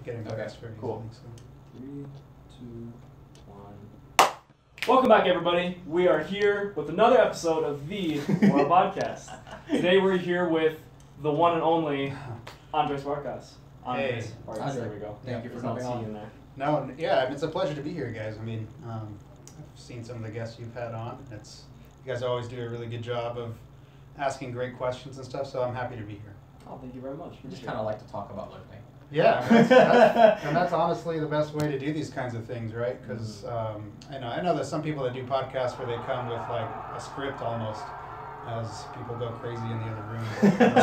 getting Vargas very cool. easily. So. 3, 2, 1. Welcome back, everybody. We are here with another episode of the Moral Podcast. Today we're here with the one and only Andres Vargas. Andres Vargas, there we go. Thank you for coming on. in there. No, yeah, it's a pleasure to be here, guys. I mean, I've seen some of the guests you've had on. You guys always do a really good job of asking great questions and stuff, so I'm happy to be here. Oh, thank you very much. We just kind of like to talk about lifting. Yeah, and that's honestly the best way to do these kinds of things, right? Because I know there's some people that do podcasts where they come with like a script almost, as people go crazy in the other room.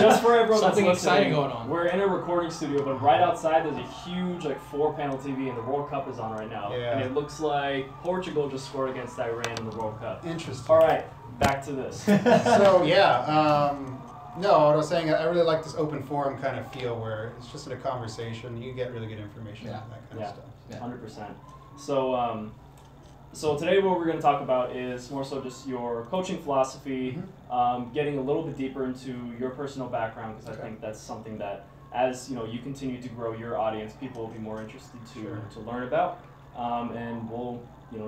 Just for everyone Something that's exciting going on. We're in a recording studio, but right outside there's a huge 4-panel TV, and the World Cup is on right now. Yeah. And it looks like Portugal just scored against Iran in the World Cup. Interesting. All right, back to this. So yeah, no, what I was saying, I really like this open forum kind of feel where it's just in a conversation. You get really good information and that kind of stuff. Yeah, 100%. So today what we're going to talk about is more so just your coaching philosophy, getting a little bit deeper into your personal background, because I think that's something that as you continue to grow your audience, people will be more interested to learn about, and we'll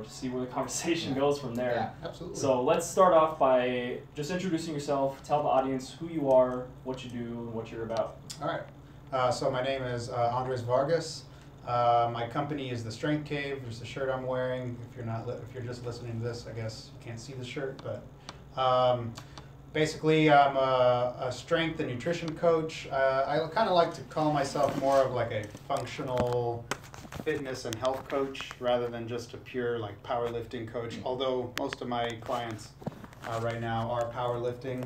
just see where the conversation goes from there. Yeah, absolutely. So let's start off by just introducing yourself. Tell the audience who you are, what you do, and what you're about. All right. So my name is Andres Vargas. My company is the Strength Cave. There's the shirt I'm wearing. If you're just listening to this, I guess you can't see the shirt, but basically I'm a strength and nutrition coach. I kind of like to call myself more of like a functional fitness and health coach rather than just a pure powerlifting coach. Although most of my clients right now are powerlifting,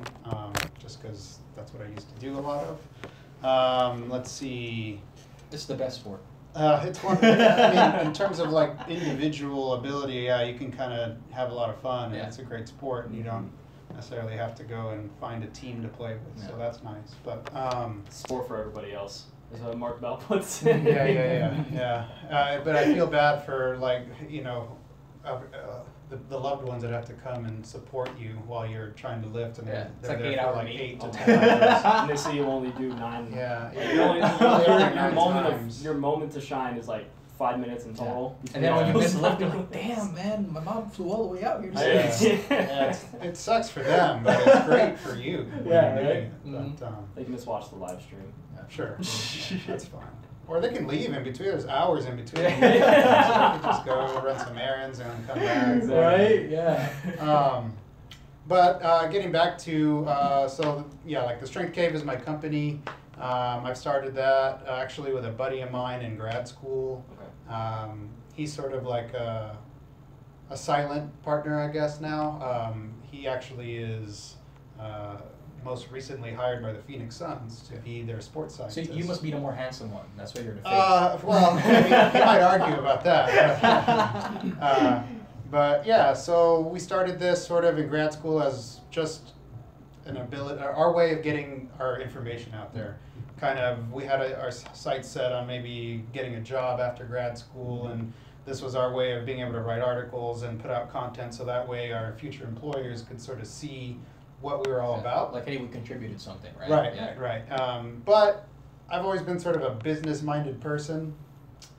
just because that's what I used to do a lot of. Let's see. It's the best sport. It's one. I mean, in terms of individual ability, you can kind of have a lot of fun, and it's a great sport, and you don't necessarily have to go and find a team to play with. So that's nice. But sport for everybody else, is what Mark Bell puts. Yeah. But I feel bad for the loved ones that have to come and support you while you're trying to lift, and they're like there 8 for hours, 8 to 10 10 hours. And they say you only do 9. Yeah. Your moment to shine is 5 minutes in total. And then when you miss a lift, you're like, damn, man, my mom flew all the way out here. It sucks for them, but it's great for you. Right? But, they can just watch the live stream. Sure. That's fine. Or they can leave in between. There's hours in between. So they can just go run some errands and come back. Right? Yeah. But getting back to, the Strength Cave is my company. I've started that actually with a buddy of mine in grad school. Okay. He's sort of like a silent partner, I guess, now. He actually is most recently hired by the Phoenix Suns to be their sports scientist. So you must be the more handsome one. That's why you're the face. Well, he might argue about that. But yeah, so we started this sort of in grad school as just our way of getting our information out there. We had our sights set on maybe getting a job after grad school, and this was our way of being able to write articles and put out content, so that way our future employers could sort of see what we were all about. Like, hey, we contributed something, right? Right. But I've always been sort of a business-minded person,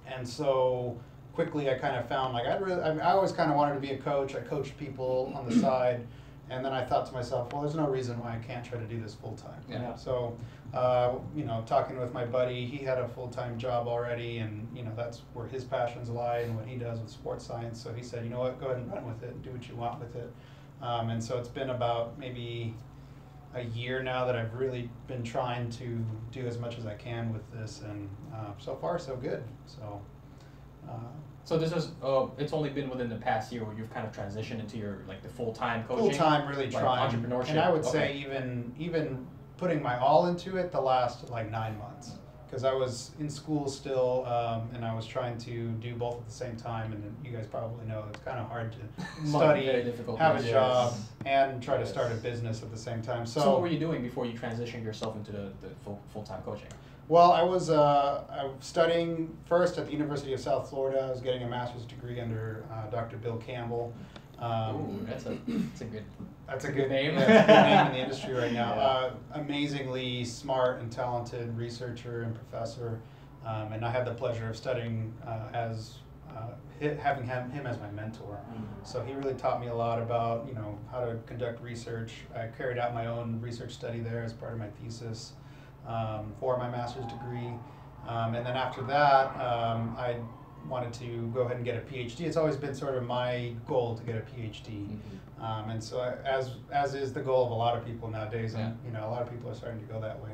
and so quickly I kind of found I always kind of wanted to be a coach. I coached people on the side, and then I thought to myself, well, there's no reason why I can't try to do this full time. Yeah. So, talking with my buddy, he had a full-time job already, and that's where his passions lie and what he does with sports science. So he said, you know what, go ahead and run with it and do what you want with it. And so it's been about maybe a year now that I've really been trying to do as much as I can with this, and so far so good. So this is it's only been within the past year where you've kind of transitioned into your the full-time coaching. Full-time, really trying entrepreneurship. And I would say even putting my all into it the last 9 months, because I was in school still, and I was trying to do both at the same time, and you guys probably know it's kind of hard to study, have a job, and try to start a business at the same time. So what were you doing before you transitioned yourself into the full-time coaching? Well, I was studying first at the University of South Florida. I was getting a master's degree under Dr. Bill Campbell. Ooh, that's a good name. Yeah, it's a good name in the industry right now. Amazingly smart and talented researcher and professor. and I had the pleasure of studying having him as my mentor. So he really taught me a lot about, you know, how to conduct research. I carried out my own research study there as part of my thesis for my master's degree. And then after that, I wanted to go ahead and get a PhD. It's always been sort of my goal to get a PhD. And so as is the goal of a lot of people nowadays, and you know, a lot of people are starting to go that way.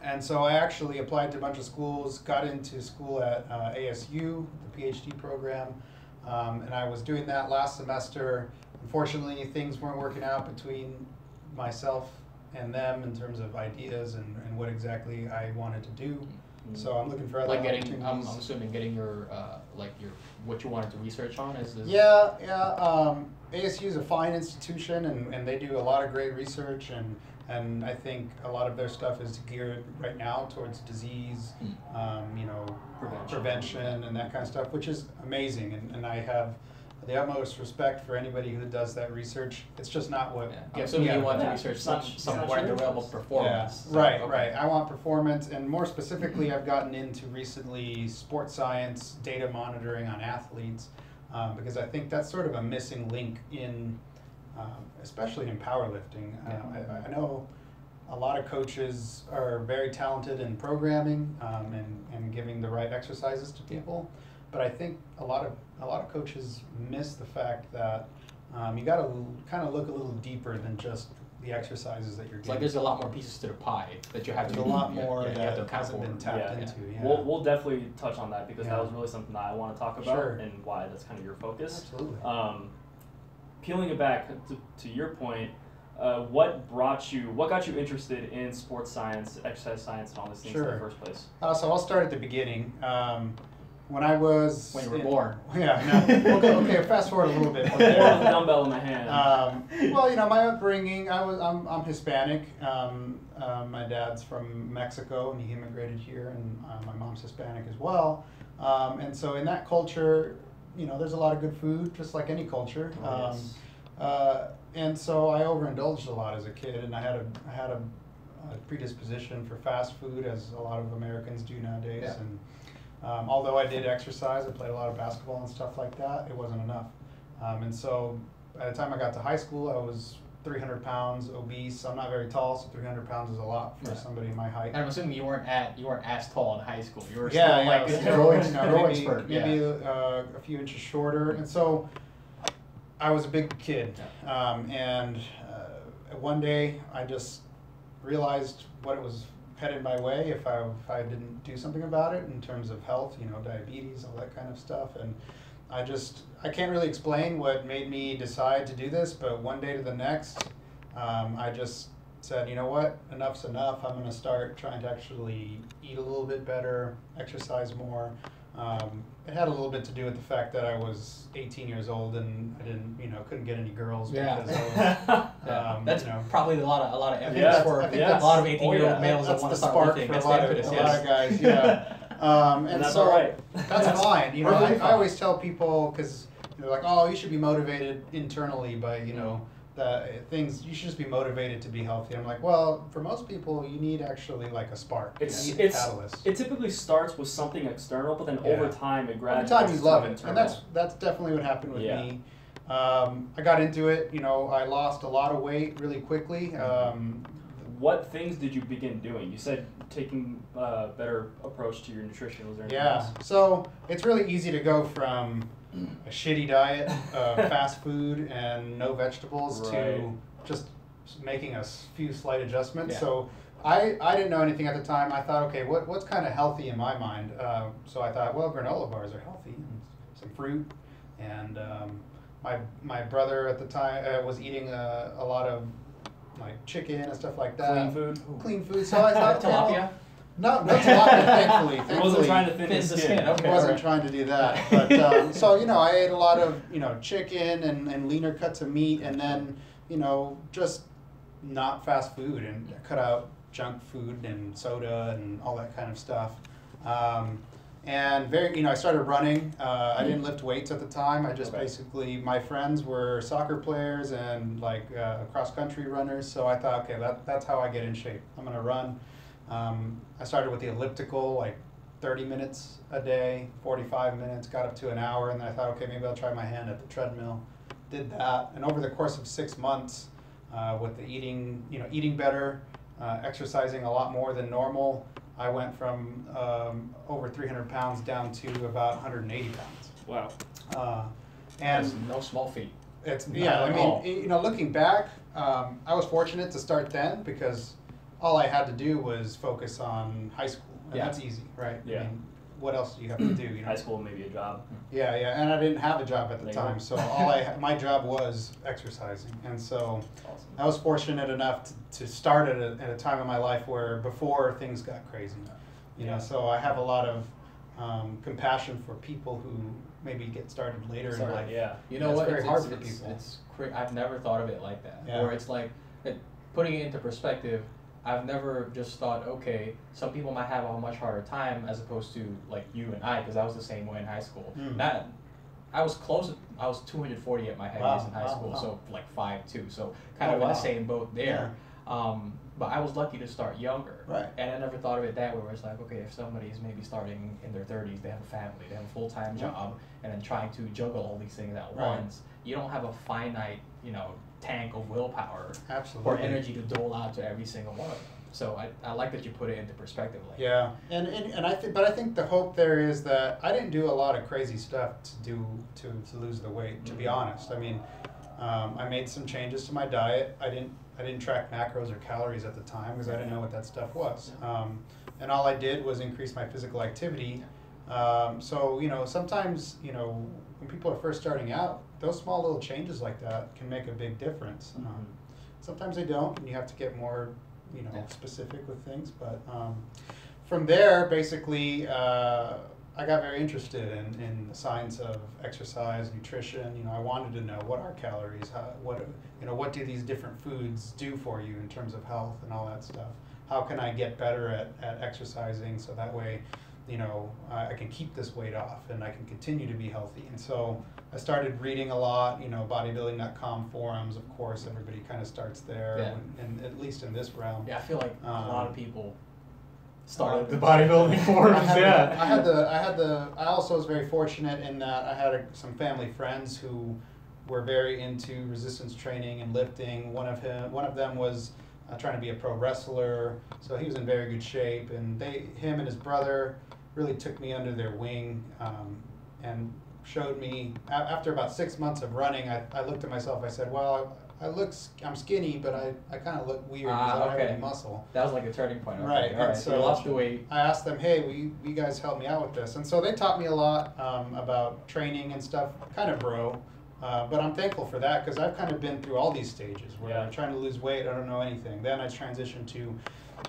And so I actually applied to a bunch of schools, got into school at ASU, the PhD program, and I was doing that last semester. Unfortunately, things weren't working out between myself and them in terms of ideas and what exactly I wanted to do. So I'm looking for other opportunities. I'm assuming getting your what you wanted to research on is. Yeah. ASU is a fine institution, and they do a lot of great research, and I think a lot of their stuff is geared right now towards disease, you know, prevention and that kind of stuff, which is amazing. And I have the utmost respect for anybody who does that research. It's just not what gets me. You want to research somewhere in the realm of performance. Yeah. So, right. I want performance, and more specifically, I've gotten into recently sports science, data monitoring on athletes, because I think that's sort of a missing link in, especially in powerlifting. I know a lot of coaches are very talented in programming and giving the right exercises to people. But I think a lot of coaches miss the fact that you got to kind of look a little deeper than just the exercises that you're It's getting. like there's a lot more pieces to the pie that you have to. There's a lot more that that hasn't been tapped into. Yeah. We'll definitely touch on that because that was really something that I want to talk about and why that's kind of your focus. Absolutely. Peeling it back to your point, what got you interested in sports science, exercise science, and all these things in the first place? So I'll start at the beginning. When you were born. Yeah. No, okay. Fast forward a little bit. Born with a dumbbell in my hand. Well, you know, my upbringing. I'm Hispanic. My dad's from Mexico, and he immigrated here, and my mom's Hispanic as well. And so in that culture, you know, there's a lot of good food, just like any culture. And so I overindulged a lot as a kid, and I had a predisposition for fast food, as a lot of Americans do nowadays. Yeah. And although I did exercise, I played a lot of basketball and stuff like that, it wasn't enough. And so by the time I got to high school, I was 300 pounds obese. I'm not very tall, so 300 pounds is a lot for somebody my height. And I'm assuming you weren't as tall in high school. You were still like maybe a few inches shorter. And so I was a big kid. And one day I just realized what it was headed my way if I didn't do something about it in terms of health, you know, diabetes, all that kind of stuff. And I can't really explain what made me decide to do this, but one day to the next, I just said, you know what, enough's enough. I'm going to start trying to actually eat a little bit better, exercise more. It had a little bit to do with the fact that I was 18 years old and I couldn't get any girls because I was, that's probably a lot of evidence for a lot of 18-year-old males that want to start lifting. That's a lot of guys, and that's so all right. That's fine. You know, I always tell people, because they're like, oh, you should be motivated internally by, you know, things, you should just be motivated to be healthy. I'm like, well, for most people, you need actually like a spark. You need a catalyst. It typically starts with something external, but then over time it gradually. Over time you love it, and that's definitely what happened with me. I got into it. You know, I lost a lot of weight really quickly. What things did you begin doing? You said taking a better approach to your nutrition. Was there anything else? So it's really easy to go from a shitty diet, fast food, and no vegetables to just making a few slight adjustments. Yeah. So I didn't know anything at the time. I thought, okay, what's kind of healthy in my mind? So I thought, well, granola bars are healthy, and some fruit, and my brother at the time was eating a lot of like chicken and stuff like that. Clean food. So I thought, tilapia. No tilapia, thankfully. He wasn't trying to thin his skin. Okay, wasn't trying to do that. But so, you know, I ate a lot of, you know, chicken and leaner cuts of meat, and then, you know, just not fast food, and cut out junk food and soda and all that kind of stuff. And I started running. I didn't lift weights at the time. I just basically, my friends were soccer players and like cross-country runners. So I thought, okay, that's how I get in shape. I'm going to run. I started with the elliptical, like 30 minutes a day, 45 minutes, got up to an hour, and then I thought, okay, maybe I'll try my hand at the treadmill. Did that, and over the course of 6 months, with the eating better, exercising a lot more than normal, I went from over 300 pounds down to about 180 pounds. Wow. And That's no small feat. it's, Not yeah, I at mean, all. looking back, I was fortunate to start then because all I had to do was focus on high school, and Yeah. that's easy, right? Yeah. I mean, what else do you have to do? High school, maybe a job. Yeah, and I didn't have a job at the There you time, go. so my job was exercising, and so Awesome. I was fortunate enough to start at a time in my life where before things got crazy, Yeah. So I have a lot of compassion for people who maybe get started later in life. Yeah. You know It's what? very It's, hard it's, for it's, people. it's I've never thought of it like that. Yeah. Where it's like, putting it into perspective, I've never just thought, okay, some people might have a much harder time as opposed to like you and I, because I was the same way in high school. Mm. I was close. I was 240 at my heaviest in high school, so like 5'2", so kind of in the same boat there. But I was lucky to start younger, Right. and I never thought of it that way. Where it's like, okay, if somebody's maybe starting in their 30s, they have a family, they have a full-time job, and then trying to juggle all these things at Right. once, you don't have a finite, tank of willpower Absolutely. or energy to dole out to every single one of them. So I like that you put it into perspective like Yeah, and I think, but I think the hope there is that I didn't do a lot of crazy stuff to lose the weight. To be honest, I mean, I made some changes to my diet. I didn't track macros or calories at the time because I didn't know what that stuff was. And all I did was increase my physical activity. So sometimes when people are first starting out, those small little changes like that can make a big difference. Sometimes they don't, and you have to get more specific with things. But from there, basically, I got very interested in the science of exercise, nutrition. I wanted to know what are calories, what do these different foods do for you in terms of health and all that stuff. How can I get better at exercising so that way, I can keep this weight off and I can continue to be healthy. And so I started reading a lot, bodybuilding.com forums, of course, everybody kind of starts there, and at least in this realm. Yeah, I feel like a lot of people started the bodybuilding forums. I also was very fortunate in that I had some family friends who were very into resistance training and lifting. One of them was trying to be a pro wrestler, so he was in very good shape, and him and his brother really took me under their wing and showed me, after about 6 months of running, I looked at myself, I said, well, I'm skinny, but I kind of look weird because I don't have any muscle. That was like a turning point. Okay. Right. All right. And So you lost the weight. I asked them, hey, will you guys help me out with this? And so they taught me a lot about training and stuff, kind of bro. But I'm thankful for that because I've kind of been through all these stages where I'm trying to lose weight, I don't know anything. Then I transitioned to,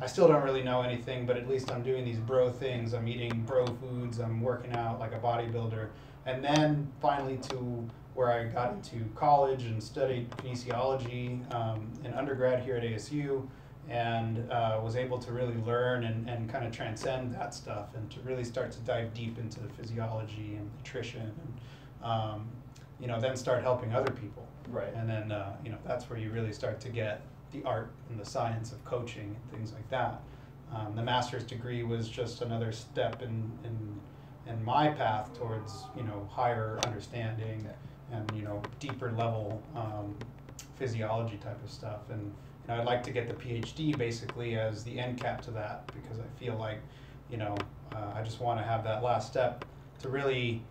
I still don't really know anything, but at least I'm doing these bro things. I'm eating bro foods, I'm working out like a bodybuilder. And then finally to where I got into college and studied kinesiology in undergrad here at ASU, and was able to really learn and kind of transcend that stuff and to really start to dive deep into the physiology and nutrition and then start helping other people. Right. And then that's where you really start to get the art and the science of coaching and things like that. The master's degree was just another step in my path towards higher understanding and deeper level physiology type of stuff. And I'd like to get the PhD basically as the end cap to that, because I feel like I just want to have that last step to really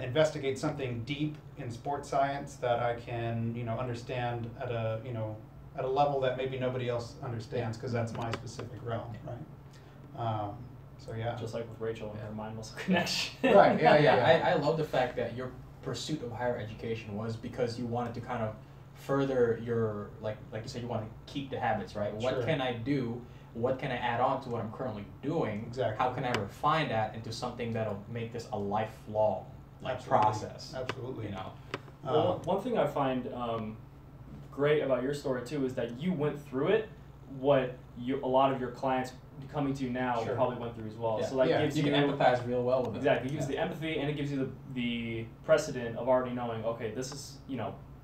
investigate something deep in sports science that I can understand at a level that maybe nobody else understands, because that's my specific realm, right? So yeah. Just like with Rachel and her mind-muscle connection. Right. Yeah. I love the fact that your pursuit of higher education was because you wanted to kind of further your like you said, you want to keep the habits, right? Sure. What can I do? What can I add on to what I'm currently doing? Exactly. How can I refine that into something that'll make this a lifelong process? Absolutely. Well, one thing I find great about your story too is that you went through it. What a lot of your clients coming to you now probably went through as well. Yeah. So gives you can empathize real well with it. Exactly. It gives the empathy, and it gives you the precedent of already knowing, okay, this is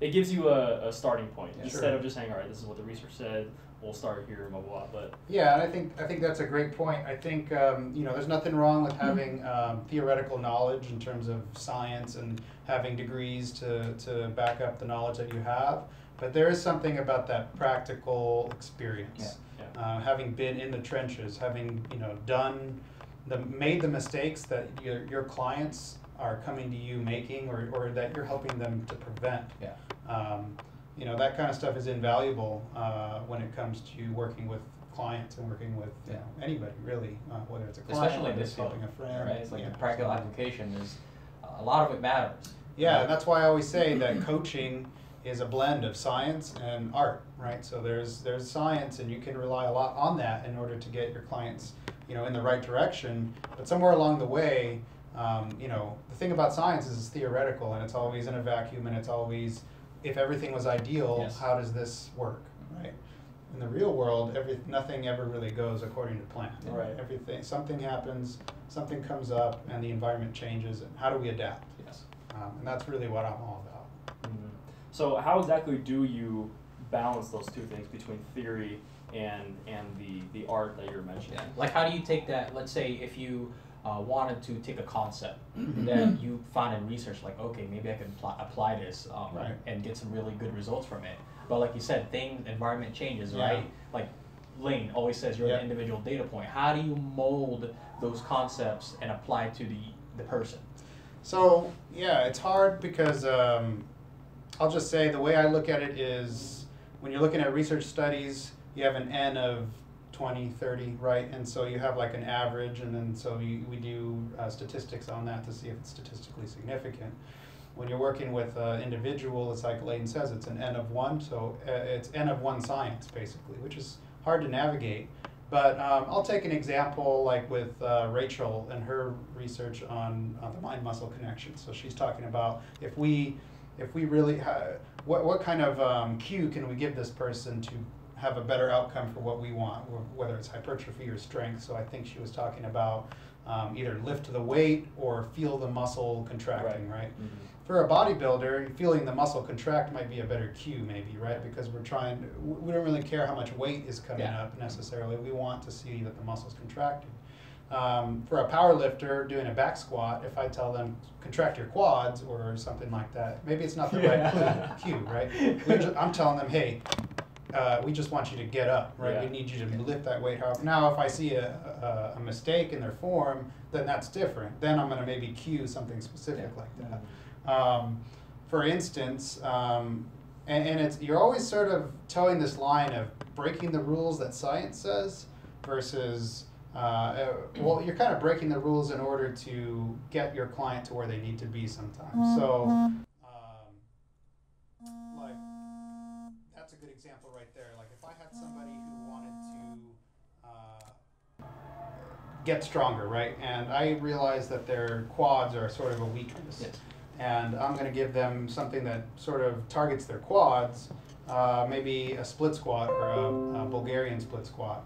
it gives you a starting point instead of just saying, all right, this is what the research said, we'll start here, blah, blah, blah. But yeah, and I think that's a great point. I think there's nothing wrong with having theoretical knowledge in terms of science and having degrees to back up the knowledge that you have. But there is something about that practical experience. Yeah. Having been in the trenches, having made the mistakes that your clients are coming to you making, or that you're helping them to prevent. Yeah. That kind of stuff is invaluable when it comes to working with clients and working with anybody really, whether it's a client, especially whether this it's helping a friend. Right? It's like the practical application is a lot of it matters. Yeah, and that's why I always say that coaching is a blend of science and art, right? So there's science, and you can rely a lot on that in order to get your clients, in the right direction. But somewhere along the way, the thing about science is it's theoretical, and it's always in a vacuum, and it's always, if everything was ideal, yes. how does this work, right? In the real world, nothing ever really goes according to plan. Right. Something happens, something comes up, and the environment changes, and how do we adapt? Yes. And that's really what I'm all about. Mm-hmm. So how exactly do you balance those two things between theory and the art that you're mentioning? Yeah. Like, how do you take that? Let's say if you wanted to take a concept that you found in research, like, okay, maybe I can apply this and get some really good results from it. But like you said, environment changes, right? Like Lane always says, you're an individual data point. How do you mold those concepts and apply to the person? So it's hard because I'll just say the way I look at it is, when you're looking at research studies, you have an N of 20, 30, right? And so you have like an average, and then so we do statistics on that to see if it's statistically significant. When you're working with an individual, it's like Layton says, it's an N of 1, so it's N of 1 science, basically, which is hard to navigate. But I'll take an example like with Rachel and her research on the mind-muscle connection. So she's talking about if we really, what kind of cue can we give this person to have a better outcome for what we want, whether it's hypertrophy or strength. So I think she was talking about either lift the weight or feel the muscle contracting, right? Mm-hmm. For a bodybuilder, feeling the muscle contract might be a better cue maybe, right? Because we don't really care how much weight is coming up necessarily. We want to see that the muscle's contracting. For a power lifter doing a back squat, if I tell them contract your quads or something like that, maybe it's not the right cue, right? I'm telling them, hey, we just want you to get up, right? Yeah. We need you to lift that weight. Now, if I see a mistake in their form, then that's different. Then I'm going to maybe cue something specific like that. For instance, and you're always sort of towing this line of breaking the rules that science says versus, you're kind of breaking the rules in order to get your client to where they need to be sometimes. So, like, that's a good example right there. Like, if I had somebody who wanted to get stronger, right, and I realized that their quads are sort of a weakness. Yes. And I'm going to give them something that sort of targets their quads, maybe a split squat or a Bulgarian split squat.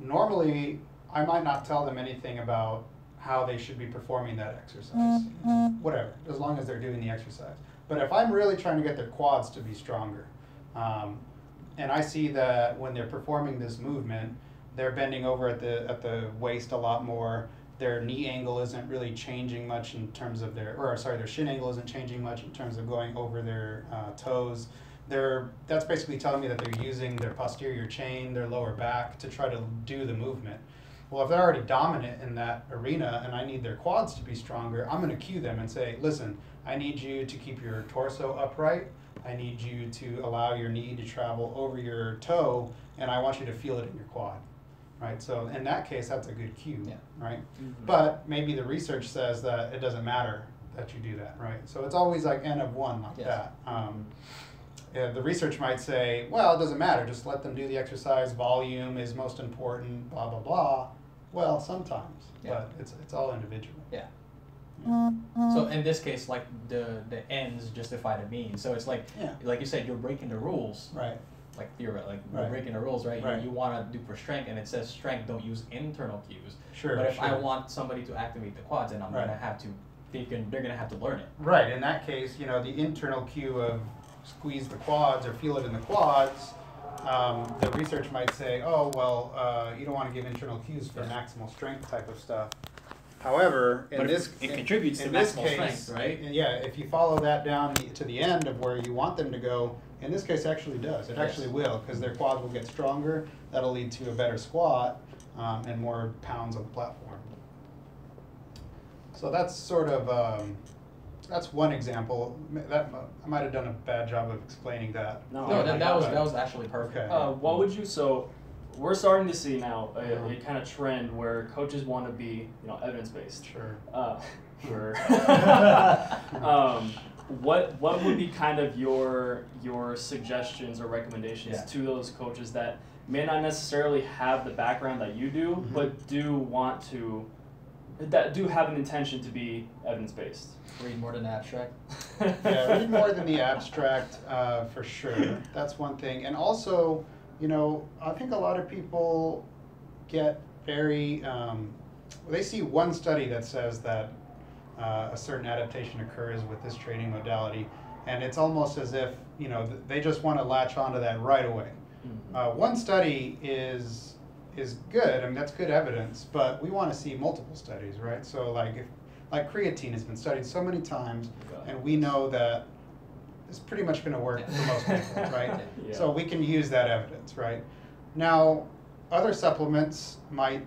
Normally, I might not tell them anything about how they should be performing that exercise, whatever, as long as they're doing the exercise. But if I'm really trying to get their quads to be stronger, and I see that when they're performing this movement, they're bending over at the waist a lot more. Their knee angle isn't really changing much in terms of their shin angle isn't changing much in terms of going over their toes. That's basically telling me that they're using their posterior chain, their lower back, to try to do the movement. Well, if they're already dominant in that arena and I need their quads to be stronger, I'm going to cue them and say, listen, I need you to keep your torso upright. I need you to allow your knee to travel over your toe, and I want you to feel it in your quad. Right, so in that case, that's a good cue, right? Mm-hmm. But maybe the research says that it doesn't matter that you do that, right? So it's always like N of 1 like that. The research might say, well, it doesn't matter, just let them do the exercise, volume is most important, blah, blah, blah. Well, sometimes, but it's all individual. Yeah. So in this case, like the ends justify the means. So it's like you said, you're breaking the rules. Right. Like theoretically, like breaking the rules, right? You want to do for strength, and it says strength, don't use internal cues. Sure. But if I want somebody to activate the quads, then I'm gonna have to. They're gonna have to learn it. Right. In that case, the internal cue of squeeze the quads or feel it in the quads the research might say, oh, well, you don't want to give internal cues for maximal strength type of stuff. However, it contributes to maximal strength, right? Yeah, if you follow that down to the end of where you want them to go, in this case, actually does. It actually will, because their quads will get stronger. That'll lead to a better squat and more pounds on the platform. So that's sort of that's one example. I might have done a bad job of explaining that. No, that was actually perfect. Okay. What would you we're starting to see now a kind of trend where coaches want to be, evidence-based. Sure. Sure. What would be kind of your suggestions or recommendations to those coaches that may not necessarily have the background that you do, but do have an intention to be evidence-based? Read more than the abstract. Yeah, read more than the abstract for sure. That's one thing. And also, I think a lot of people get very, they see one study that says that a certain adaptation occurs with this training modality, and it's almost as if, they just want to latch onto that right away. One study is good, I mean, that's good evidence, but we want to see multiple studies, right? So like creatine has been studied so many times, and we know that it's pretty much going to work for most people, right? Yeah. So we can use that evidence, right? Now, other supplements might,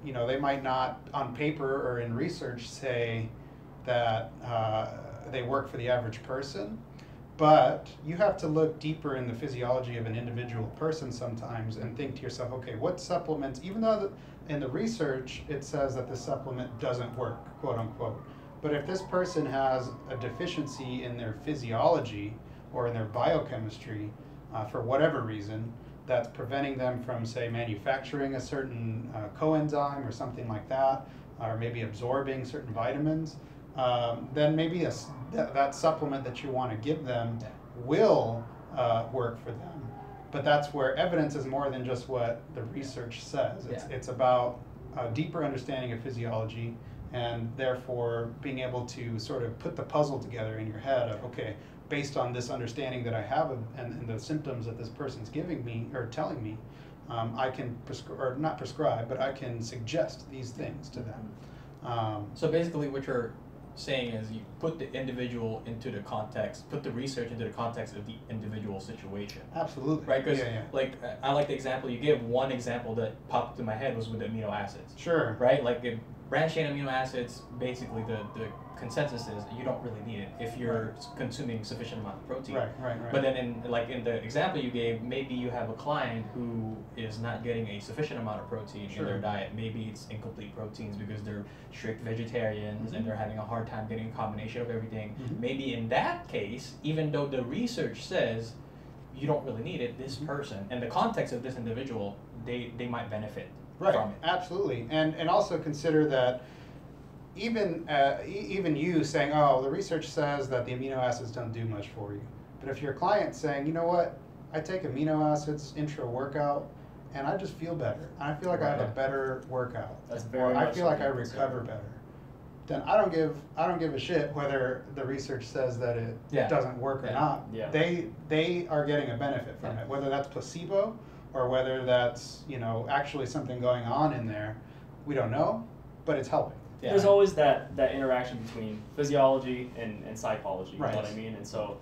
they might not on paper or in research say that they work for the average person, but you have to look deeper in the physiology of an individual person sometimes and think to yourself, okay, what supplements, even though in the research it says that the supplement doesn't work, quote unquote, but if this person has a deficiency in their physiology or in their biochemistry for whatever reason, that's preventing them from, say, manufacturing a certain coenzyme or something like that, or maybe absorbing certain vitamins, then maybe that supplement that you want to give them will work for them. But that's where evidence is more than just what the research says. It's about a deeper understanding of physiology, and therefore being able to sort of put the puzzle together in your head of, okay, based on this understanding that I have and the symptoms that this person's giving me or telling me, I can not prescribe, but I can suggest these things to them. So basically what you're saying is you put the individual into the context, put the research into the context of the individual situation. Absolutely. Right? Because I like the example you gave. One example that popped into my head was with the amino acids. Sure. Right? Like branched chain amino acids, basically the consensus is you don't really need it if you're consuming sufficient amount of protein. Right. But then in the example you gave, maybe you have a client who is not getting a sufficient amount of protein in their diet. Maybe it's incomplete proteins because they're strict vegetarians and they're having a hard time getting a combination of everything. Maybe in that case, even though the research says you don't really need it, this person and the context of this individual, they might benefit from it. Absolutely. And also consider that even you saying, oh, the research says that the amino acids don't do much for you. But if your client's saying, you know what, I take amino acids intra-workout and I just feel better. I feel like I have a better workout. That's very I feel like I recover better. Then I don't give a shit whether the research says that it doesn't work or not. Yeah. They are getting a benefit from it, whether that's placebo or whether that's actually something going on in there. We don't know, but it's helping. Yeah. There's always that interaction between physiology and psychology, you know what I mean? And so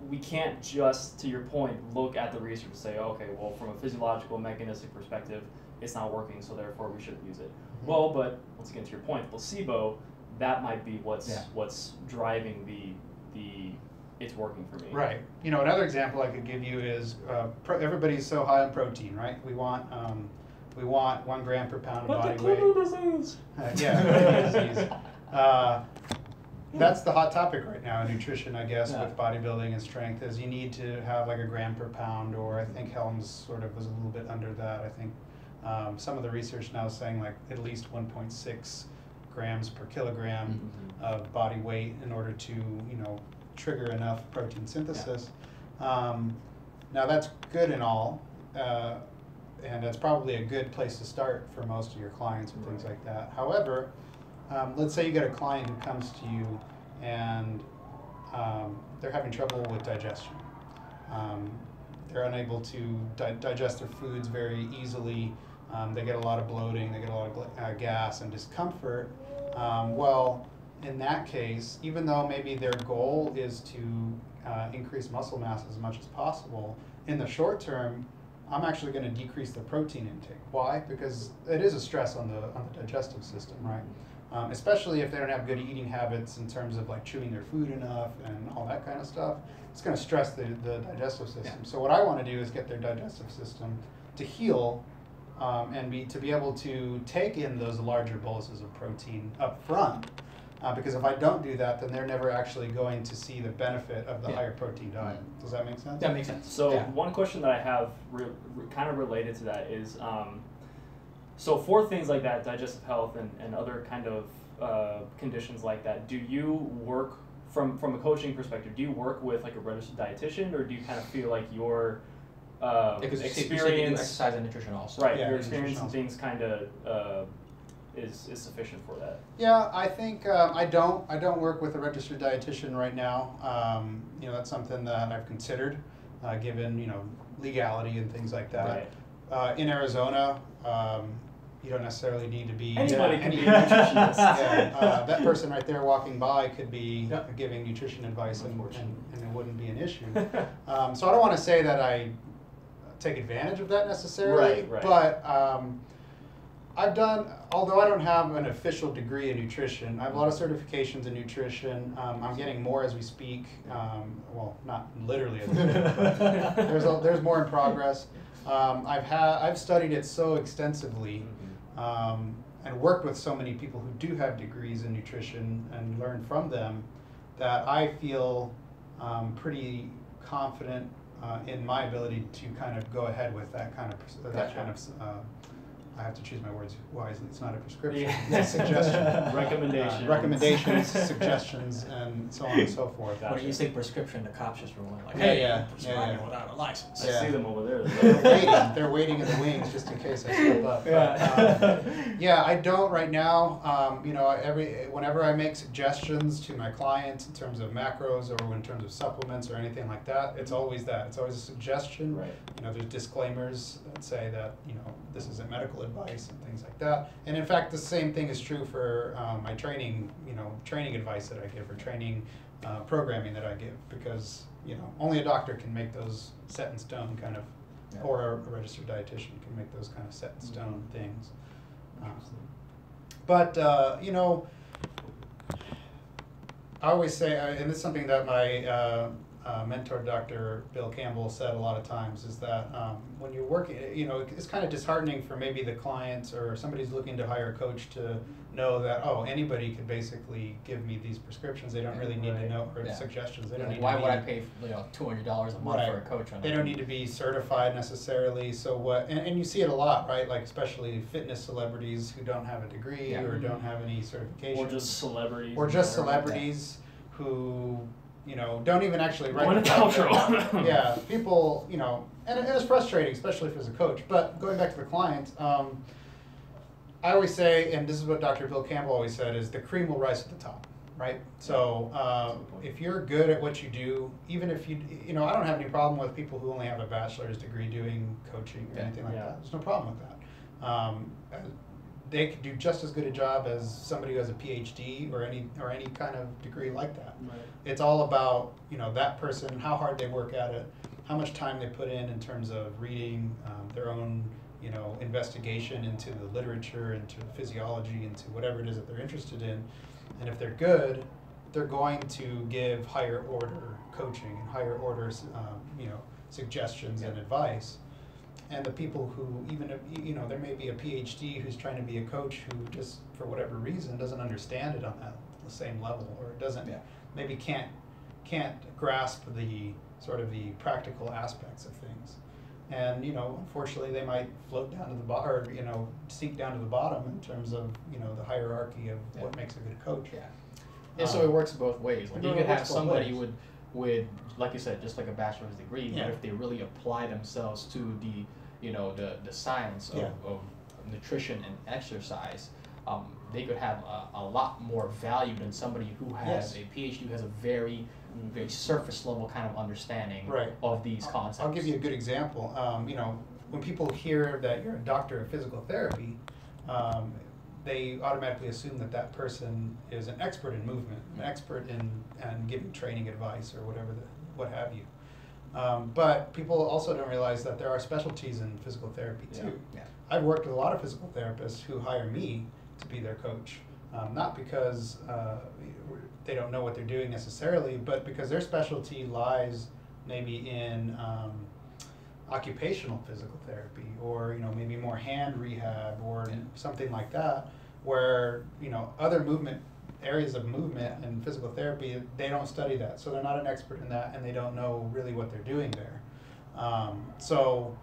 we can't just, to your point, look at the research and say, okay, well, from a physiological mechanistic perspective, it's not working, so therefore we shouldn't use it. Well, but once again, to your point, placebo, that might be what's driving the it's working for me. Right. Another example I could give you is everybody's so high on protein, right? We want 1 gram per pound of body weight. Disease. Kidney disease. That's the hot topic right now in nutrition, I guess, with bodybuilding and strength, is you need to have like a gram per pound, or I think Helms sort of was a little bit under that. I think some of the research now is saying like at least 1.6 grams per kilogram of body weight in order to, trigger enough protein synthesis. Now that's good and all. And that's probably a good place to start for most of your clients and things like that. However, let's say you get a client who comes to you and they're having trouble with digestion. they're unable to digest their foods very easily. They get a lot of bloating, they get a lot of gas and discomfort. Well, in that case, even though maybe their goal is to increase muscle mass as much as possible, in the short term, I'm actually going to decrease the protein intake. Why? Because it is a stress on the digestive system, right? Especially if they don't have good eating habits in terms of like chewing their food enough and all that kind of stuff. It's going to stress the digestive system. Yeah. So what I want to do is get their digestive system to heal and to be able to take in those larger boluses of protein up front. Because if I don't do that, then they're never actually going to see the benefit of the higher protein diet. Does that make sense? That makes sense. So one question that I have kind of related to that is, so for things like that, digestive health and other kind of conditions like that, do you work, from a coaching perspective, do you work with like a registered dietitian, or do you kind of feel like your experience, you do exercise and nutrition also. Right, your experience and things kind of is sufficient for that? Yeah, I think I don't work with a registered dietitian right now. You know, that's something that I've considered, given legality and things like that. Right. In Arizona, you don't necessarily need to be anybody can be a nutritionist. That person right there walking by could be giving nutrition advice, and it wouldn't be an issue. So I don't want to say that I take advantage of that necessarily, right. But I've done, although I don't have an official degree in nutrition, I have a lot of certifications in nutrition. I'm getting more as we speak. Well, not literally as we speak, but there's more in progress. I've studied it so extensively, and worked with so many people who do have degrees in nutrition and learned from them, that I feel pretty confident in my ability to kind of go ahead with that kind of I have to choose my words wisely. It's not a prescription. Yeah. It's a suggestion. Recommendations, suggestions, and so on and so forth. Gotcha. When you say prescription, the cops just roll in like, hey, prescribing without a license. I see them over there. They're waiting in the wings just in case I slip up. But, I don't right now. Whenever I make suggestions to my clients in terms of macros or in terms of supplements or anything like that, it's always that. It's always a suggestion. Right. There's disclaimers that say that this isn't medical advice and things like that. And in fact, the same thing is true for my training advice that I give, or training programming that I give, because only a doctor can make those set in stone kind of, or a registered dietitian can make those kind of set in stone things. But I always say, and this is something that my mentor, Dr. Bill Campbell, said a lot of times, is that when you're working, it's kind of disheartening for maybe the client or somebody's looking to hire a coach to know that, anybody could basically give me these prescriptions. They don't really need to know, or suggestions. They don't need. Why would I pay $200 a month for a coach? They don't need to be certified necessarily. So what? And you see it a lot, right? Like especially fitness celebrities who don't have a degree or don't have any certification, or just celebrities, who don't even actually write. Gwyneth Paltrow. Yeah, people, and it is frustrating, especially if as a coach. But going back to the client, I always say, and this is what Dr. Bill Campbell always said, is the cream will rise to the top, right? So if you're good at what you do, even if I don't have any problem with people who only have a bachelor's degree doing coaching or anything like that. There's no problem with that. They could do just as good a job as somebody who has a PhD or any kind of degree like that. Right. It's all about that person, how hard they work at it, how much time they put in terms of reading their own investigation into the literature, into physiology, into whatever it is that they're interested in. And if they're good, they're going to give higher order coaching and higher order suggestions and advice. And the people who, even if, there may be a PhD who's trying to be a coach who just, for whatever reason, doesn't understand it on the same level, or doesn't, maybe can't grasp the sort of the practical aspects of things. And, unfortunately, they might float down to the bottom, or, sink down to the bottom in terms of, the hierarchy of what makes a good coach. Yeah, so it works both ways. Like you could have somebody with, like you said, just like a bachelor's degree, but if they really apply themselves to the science of nutrition and exercise, they could have a lot more value than somebody who has a PhD, who has a very very surface level kind of understanding of these concepts. I'll give you a good example. You know, when people hear that you're a doctor of physical therapy, they automatically assume that that person is an expert in movement, an expert in giving training advice or what have you. But people also don't realize that there are specialties in physical therapy too. Yeah. I've worked with a lot of physical therapists who hire me to be their coach, not because they don't know what they're doing necessarily, but because their specialty lies maybe in occupational physical therapy, or maybe more hand rehab or something like that, where other areas of movement and physical therapy, they don't study that, so they're not an expert in that, and they don't know really what they're doing there. So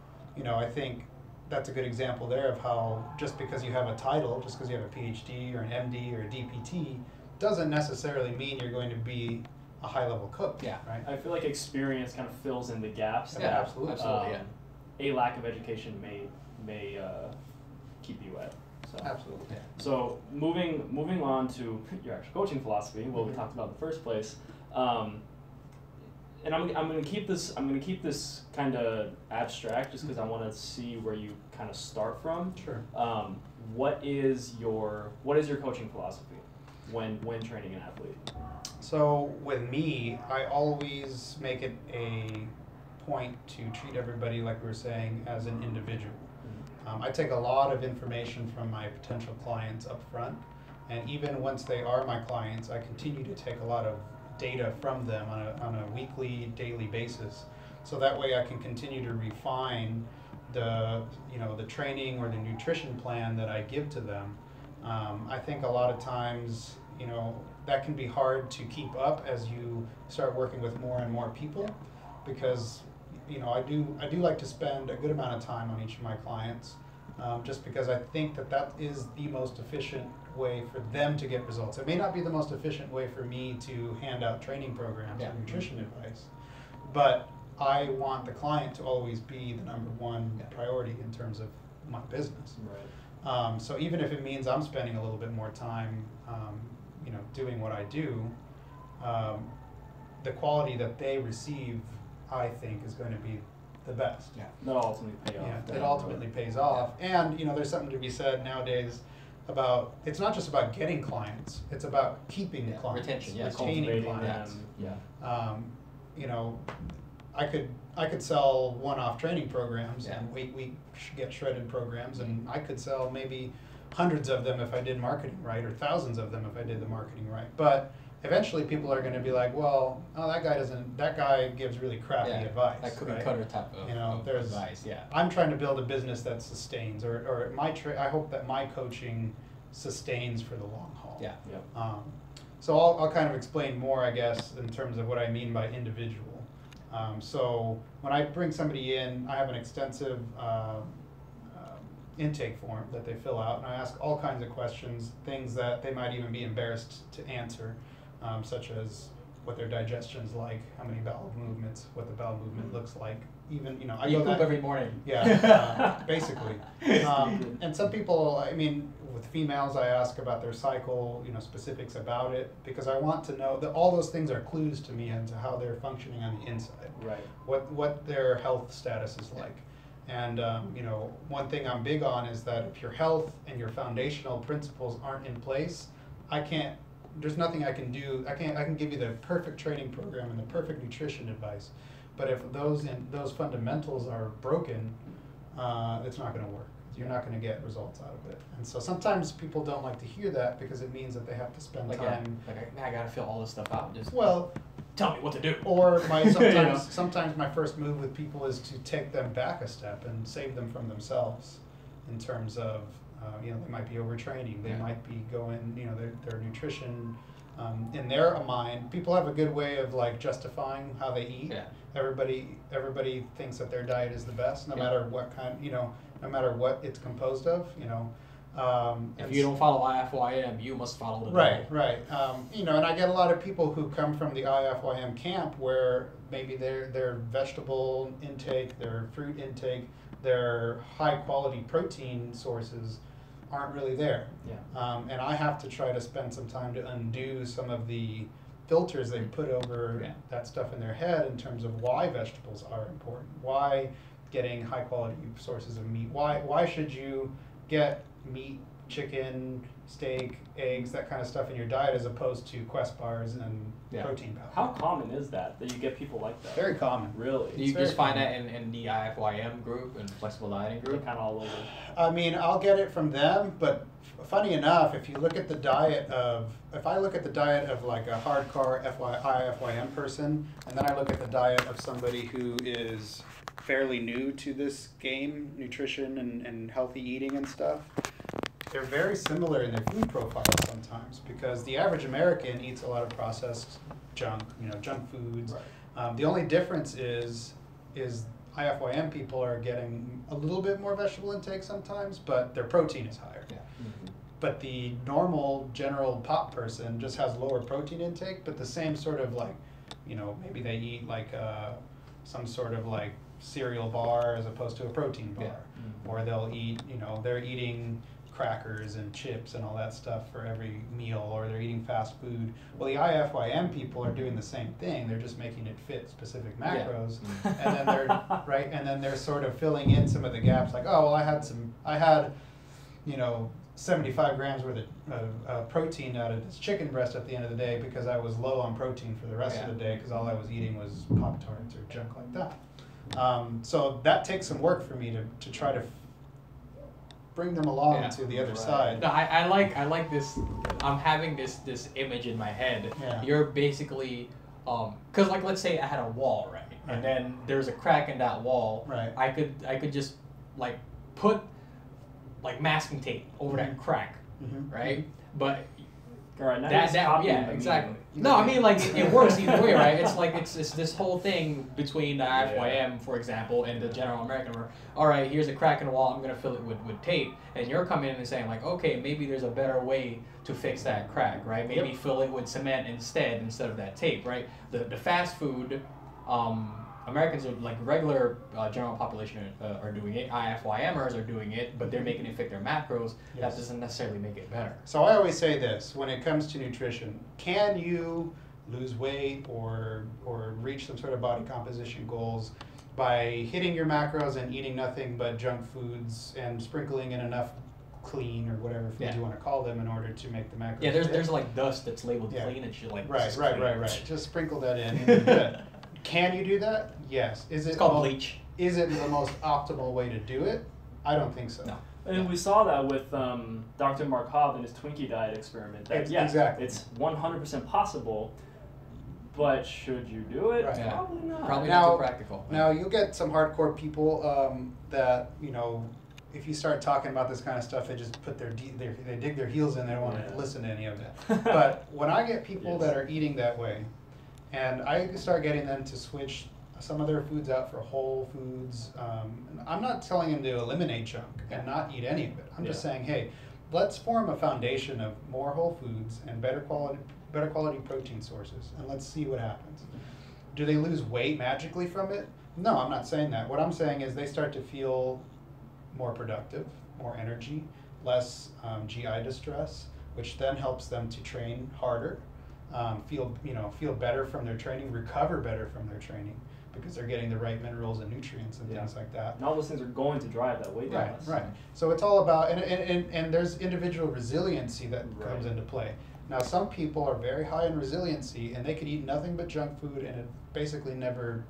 I think that's a good example there of how just because you have a title, just because you have a PhD or an MD or a DPT, doesn't necessarily mean you're going to be a high-level cook. Yeah, right. I feel like experience kind of fills in the gaps. Yeah, absolutely. A lack of education may keep you at. So. Absolutely. Yeah. So moving on to your actual coaching philosophy, what we talked about in the first place, and I'm gonna keep this kind of abstract just because I want to see where you kind of start from. Sure. What is your coaching philosophy when training an athlete? So with me, I always make it a point to treat everybody, like we were saying, as an individual. I take a lot of information from my potential clients up front, and even once they are my clients, I continue to take a lot of data from them on a weekly, daily basis, so that way I can continue to refine the training or the nutrition plan that I give to them. I think a lot of times that can be hard to keep up as you start working with more and more people, because I do like to spend a good amount of time on each of my clients, just because I think that is the most efficient way for them to get results. It may not be the most efficient way for me to hand out training programs or nutrition advice, but I want the client to always be the number one priority in terms of my business. Right. So even if it means I'm spending a little bit more time, doing what I do, the quality that they receive, I think, is going to be the best. Yeah, that'll ultimately pay off. Yeah, it ultimately pays off. And there's something to be said nowadays about, it's not just about getting clients, it's about keeping clients, retention, retaining clients. Them. I could sell one-off training programs and we get shredded programs, and I could sell maybe hundreds of them if I did marketing right, or thousands of them if I did the marketing right. But eventually people are going to be like, well, that guy gives really crappy advice. That cookie cutter type of advice, I'm trying to build a business that sustains, or I hope that my coaching sustains for the long haul. Yeah. So I'll kind of explain more, I guess, in terms of what I mean by individual. So when I bring somebody in, I have an extensive intake form that they fill out, and I ask all kinds of questions, things that they might even be embarrassed to answer, such as what their digestion's like, how many bowel movements, what the bowel movement looks like. Even I go poop every morning. Yeah, basically. And some people, with females, I ask about their cycle, specifics about it, because I want to know that all those things are clues to me into how they're functioning on the inside. Right. What their health status is like. And one thing I'm big on is that if your health and your foundational principles aren't in place, there's nothing I can do. I can give you the perfect training program and the perfect nutrition advice, but if those fundamentals are broken, it's not going to work. You're not going to get results out of it. And so sometimes people don't like to hear that, because it means that they have to spend time. I got to fill all this stuff out. Tell me what to do. Or sometimes my first move with people is to take them back a step and save them from themselves, in terms of they might be overtraining, they might be going, their nutrition, in their mind. People have a good way of justifying how they eat. Yeah. Everybody thinks that their diet is the best, no matter what kind, no matter what it's composed of, if you don't follow IIFYM, you must follow the diet. Right. And I get a lot of people who come from the IIFYM camp where maybe their vegetable intake, their fruit intake, their high quality protein sources aren't really there. Yeah. And I have to try to spend some time to undo some of the filters they put over that stuff in their head in terms of why vegetables are important, why getting high quality sources of meat, why should you get meat, chicken, steak, eggs, that kind of stuff in your diet as opposed to Quest bars and protein powder. How common is that you get people like that? Very common. Really? Do you just find that in the IIFYM group and flexible dieting group? Kind of all over. I mean, I'll get it from them, but funny enough, if I look at the diet of like a hardcore IIFYM person, and then I look at the diet of somebody who is fairly new to this game, nutrition and healthy eating and stuff, they're very similar in their food profiles sometimes, because the average American eats a lot of processed junk, junk foods. Right. The only difference is IIFYM people are getting a little bit more vegetable intake sometimes, but their protein is higher. Yeah. Mm-hmm. But the normal general pop person just has lower protein intake, but the same sort of like, maybe they eat like some sort of like cereal bar as opposed to a protein bar. Mm-hmm. Or they'll eat, they're eating crackers and chips and all that stuff for every meal, or they're eating fast food. Well, the IIFYM people are doing the same thing. They're just making it fit specific macros, and then they're and then they're sort of filling in some of the gaps. Like, oh, well, I had 75 grams worth of protein out of this chicken breast at the end of the day because I was low on protein for the rest of the day because all I was eating was Pop-Tarts or junk like that. So that takes some work for me to try to bring them along to the other side. No, I like this. I'm having this image in my head. Yeah. You're basically, cause like let's say I had a wall, right? And then there's a crack in that wall. Right. I could just like put like masking tape over that crack, right? But all right, now exactly. No, I mean like it works either way, right? It's like it's this whole thing between the IIFYM, for example, and the general American where, all right, here's a crack in the wall, I'm gonna fill it with tape, and you're coming in and saying like, okay, maybe there's a better way to fix that crack, right? Maybe fill it with cement instead of that tape, right? The fast food, Americans are like regular general population are doing it. IIFYMers are doing it, but they're making it fit their macros. That doesn't necessarily make it better. So I always say this when it comes to nutrition: can you lose weight or reach some sort of body composition goals by hitting your macros and eating nothing but junk foods and sprinkling in enough clean or whatever foods you want to call them in order to make the macros? Yeah, there's like dust that's labeled clean and shit like right. Just sprinkle that in. And you're good. Can you do that? Yes. It's called bleach. Is it the most optimal way to do it? I don't think so. No. And we saw that with Dr. Mark Hobb and his Twinkie diet experiment. That, exactly. It's 100% possible, but should you do it? Right. Probably not. Probably not too practical. Now, you'll get some hardcore people that, if you start talking about this kind of stuff, they just put they dig their heels in. They don't want to listen to any of it. But when I get people that are eating that way, and I start getting them to switch some of their foods out for whole foods. I'm not telling them to eliminate junk and not eat any of it. I'm just saying, hey, let's form a foundation of more whole foods and better quality protein sources, and let's see what happens. Do they lose weight magically from it? No, I'm not saying that. What I'm saying is they start to feel more productive, more energy, less GI distress, which then helps them to train harder. Feel better from their training, recover better from their training because they're getting the right minerals and nutrients and things like that. And all those things are going to drive that weight loss. Right. So it's all about, and there's individual resiliency that comes into play. Now, some people are very high in resiliency and they could eat nothing but junk food and it basically never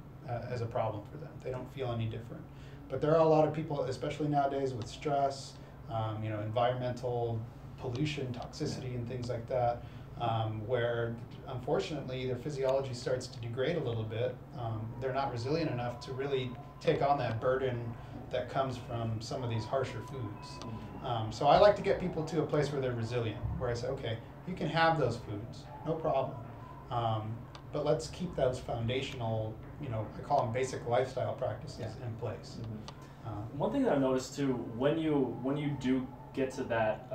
is a problem for them. They don't feel any different. But there are a lot of people, especially nowadays with stress, environmental pollution, toxicity, and things like that, where unfortunately their physiology starts to degrade a little bit. They're not resilient enough to really take on that burden that comes from some of these harsher foods. So I like to get people to a place where they're resilient, where I say, okay, you can have those foods, no problem. But let's keep those foundational, I call them basic lifestyle practices in place. One thing that I've noticed too, when you do get to that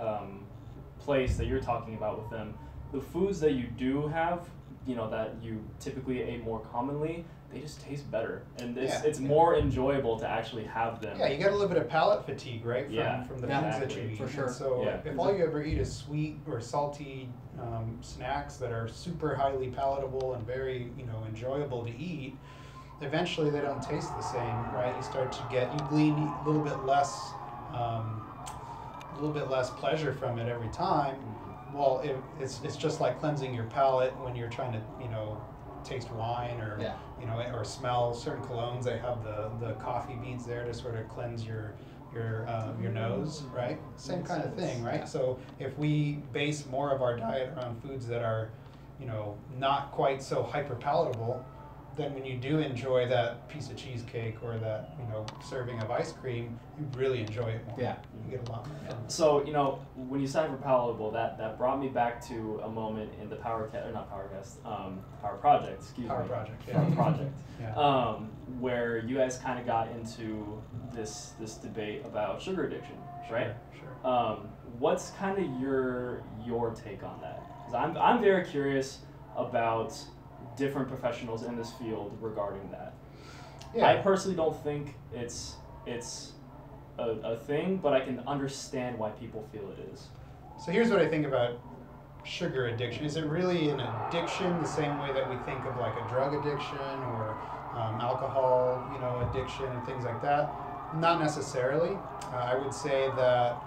place that you're talking about with them, the foods that you do have that you typically ate more commonly, they just taste better, and it's Yeah. more enjoyable to actually have them. Yeah, you get a little bit of palate fatigue, right? From the foods that you eat. For sure. And so Yeah. if all you ever eat is sweet or salty snacks that are super highly palatable and very enjoyable to eat, eventually they don't taste the same, right? You glean a little bit less pleasure from it every time. Well, it's just like cleansing your palate when you're trying to taste wine or or smell certain colognes. They have the coffee beans there to sort of cleanse your nose, right? Same kind of thing, right? Yeah. So if we base more of our diet around foods that are not quite so hyper palatable, then when you do enjoy that piece of cheesecake or that serving of ice cream, you really enjoy it more. Yeah. You get a lot more from it. So when you said hyper-palatable, that brought me back to a moment in the Power Project, excuse Power me. Project, yeah. Power Project. Yeah. Where you guys kind of got into this debate about sugar addiction, right? Sure. What's kind of your take on that? Because I'm very curious about different professionals in this field regarding that. Yeah. I personally don't think it's a thing, but I can understand why people feel it is. So here's what I think about sugar addiction. Is it really an addiction the same way that we think of like a drug addiction or alcohol, addiction and things like that? Not necessarily. I would say that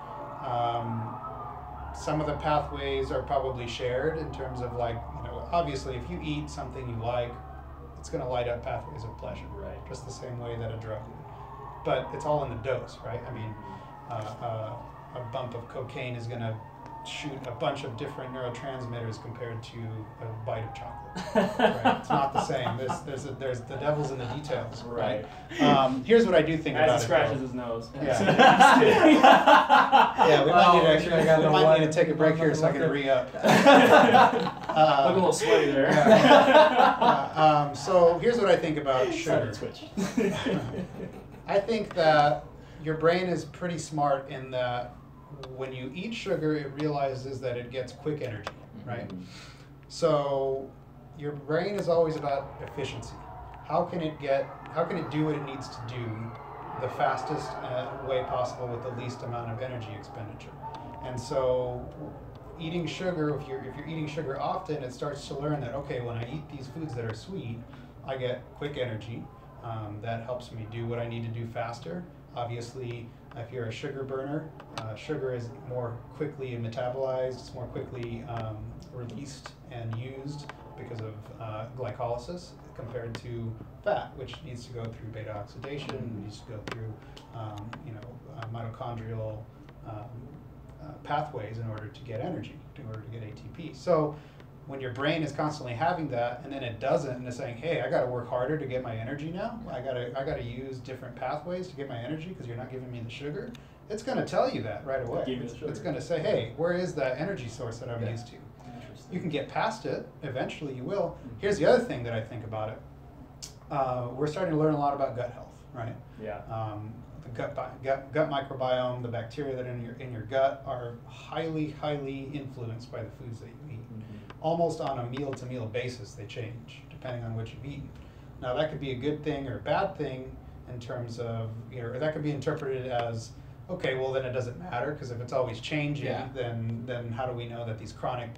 some of the pathways are probably shared in terms of obviously if you eat something you like, it's going to light up pathways of pleasure, Right. just the same way that a drug would. But it's all in the dose, right? I mean, a bump of cocaine is going to shoot a bunch of different neurotransmitters compared to a bite of chocolate. Right? It's not the same. There's the devil's in the details. Right. Here's what I do think about As it. he scratches though. his nose. Yeah. Yeah, we Well, might need to take a break here so I can re-up. Look a little sweaty there. So here's what I think about sugar. Twitch. I think that your brain is pretty smart in that when you eat sugar, it realizes that it gets quick energy, right? So your brain is always about efficiency. How can it do what it needs to do the fastest way possible with the least amount of energy expenditure? And so eating sugar, if you're eating sugar often, it starts to learn that, okay, when I eat these foods that are sweet, I get quick energy. That helps me do what I need to do faster. Obviously, if you're a sugar burner, sugar is more quickly metabolized, it's more quickly released and used because of glycolysis compared to fat, which needs to go through beta oxidation, needs to go through mitochondrial pathways in order to get energy, in order to get ATP. So when your brain is constantly having that and then it doesn't and it's saying, hey, I got to work harder to get my energy now, I got to use different pathways to get my energy because you're not giving me the sugar, it's going to tell you that right away. It's going to say, hey, where is that energy source that I'm used to? You can get past it, eventually you will. Here's the other thing that I think about it. We're starting to learn a lot about gut health, right? Yeah. The gut microbiome, the bacteria that are in your gut are highly influenced by the foods that you eat. Almost on a meal-to-meal basis, they change depending on what you've eaten. Now, that could be a good thing or a bad thing in terms of, or that could be interpreted as, okay, well then it doesn't matter because if it's always changing, then how do we know that these chronic,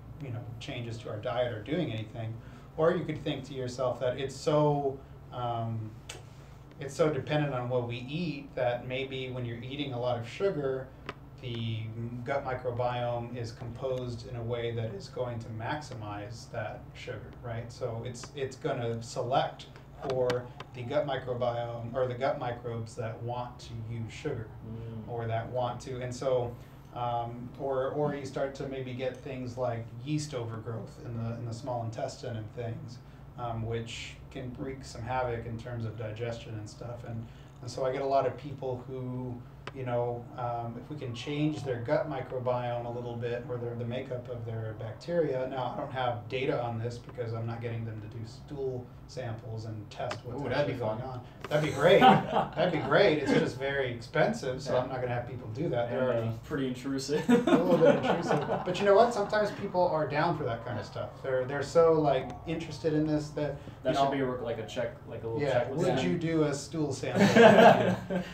changes to our diet are doing anything? Or you could think to yourself that it's so dependent on what we eat that maybe when you're eating a lot of sugar, the gut microbiome is composed in a way that is going to maximize that sugar, right? So it's going to select for the gut microbiome or the gut microbes that want to use sugar or that want to, and so or you start to maybe get things like yeast overgrowth in the small intestine and things, which can wreak some havoc in terms of digestion and stuff. And so I get a lot of people who if we can change their gut microbiome a little bit, or the makeup of their bacteria. Now, I don't have data on this because I'm not getting them to do stool samples and test what's actually going on. That'd be great. That'd be great. It's just very expensive, so I'm not going to have people do that. They're already pretty intrusive. a little bit intrusive. But you know what? Sometimes people are down for that kind of stuff. They're so like interested in this that should be like a check, like a little checklist. Would you do a stool sample?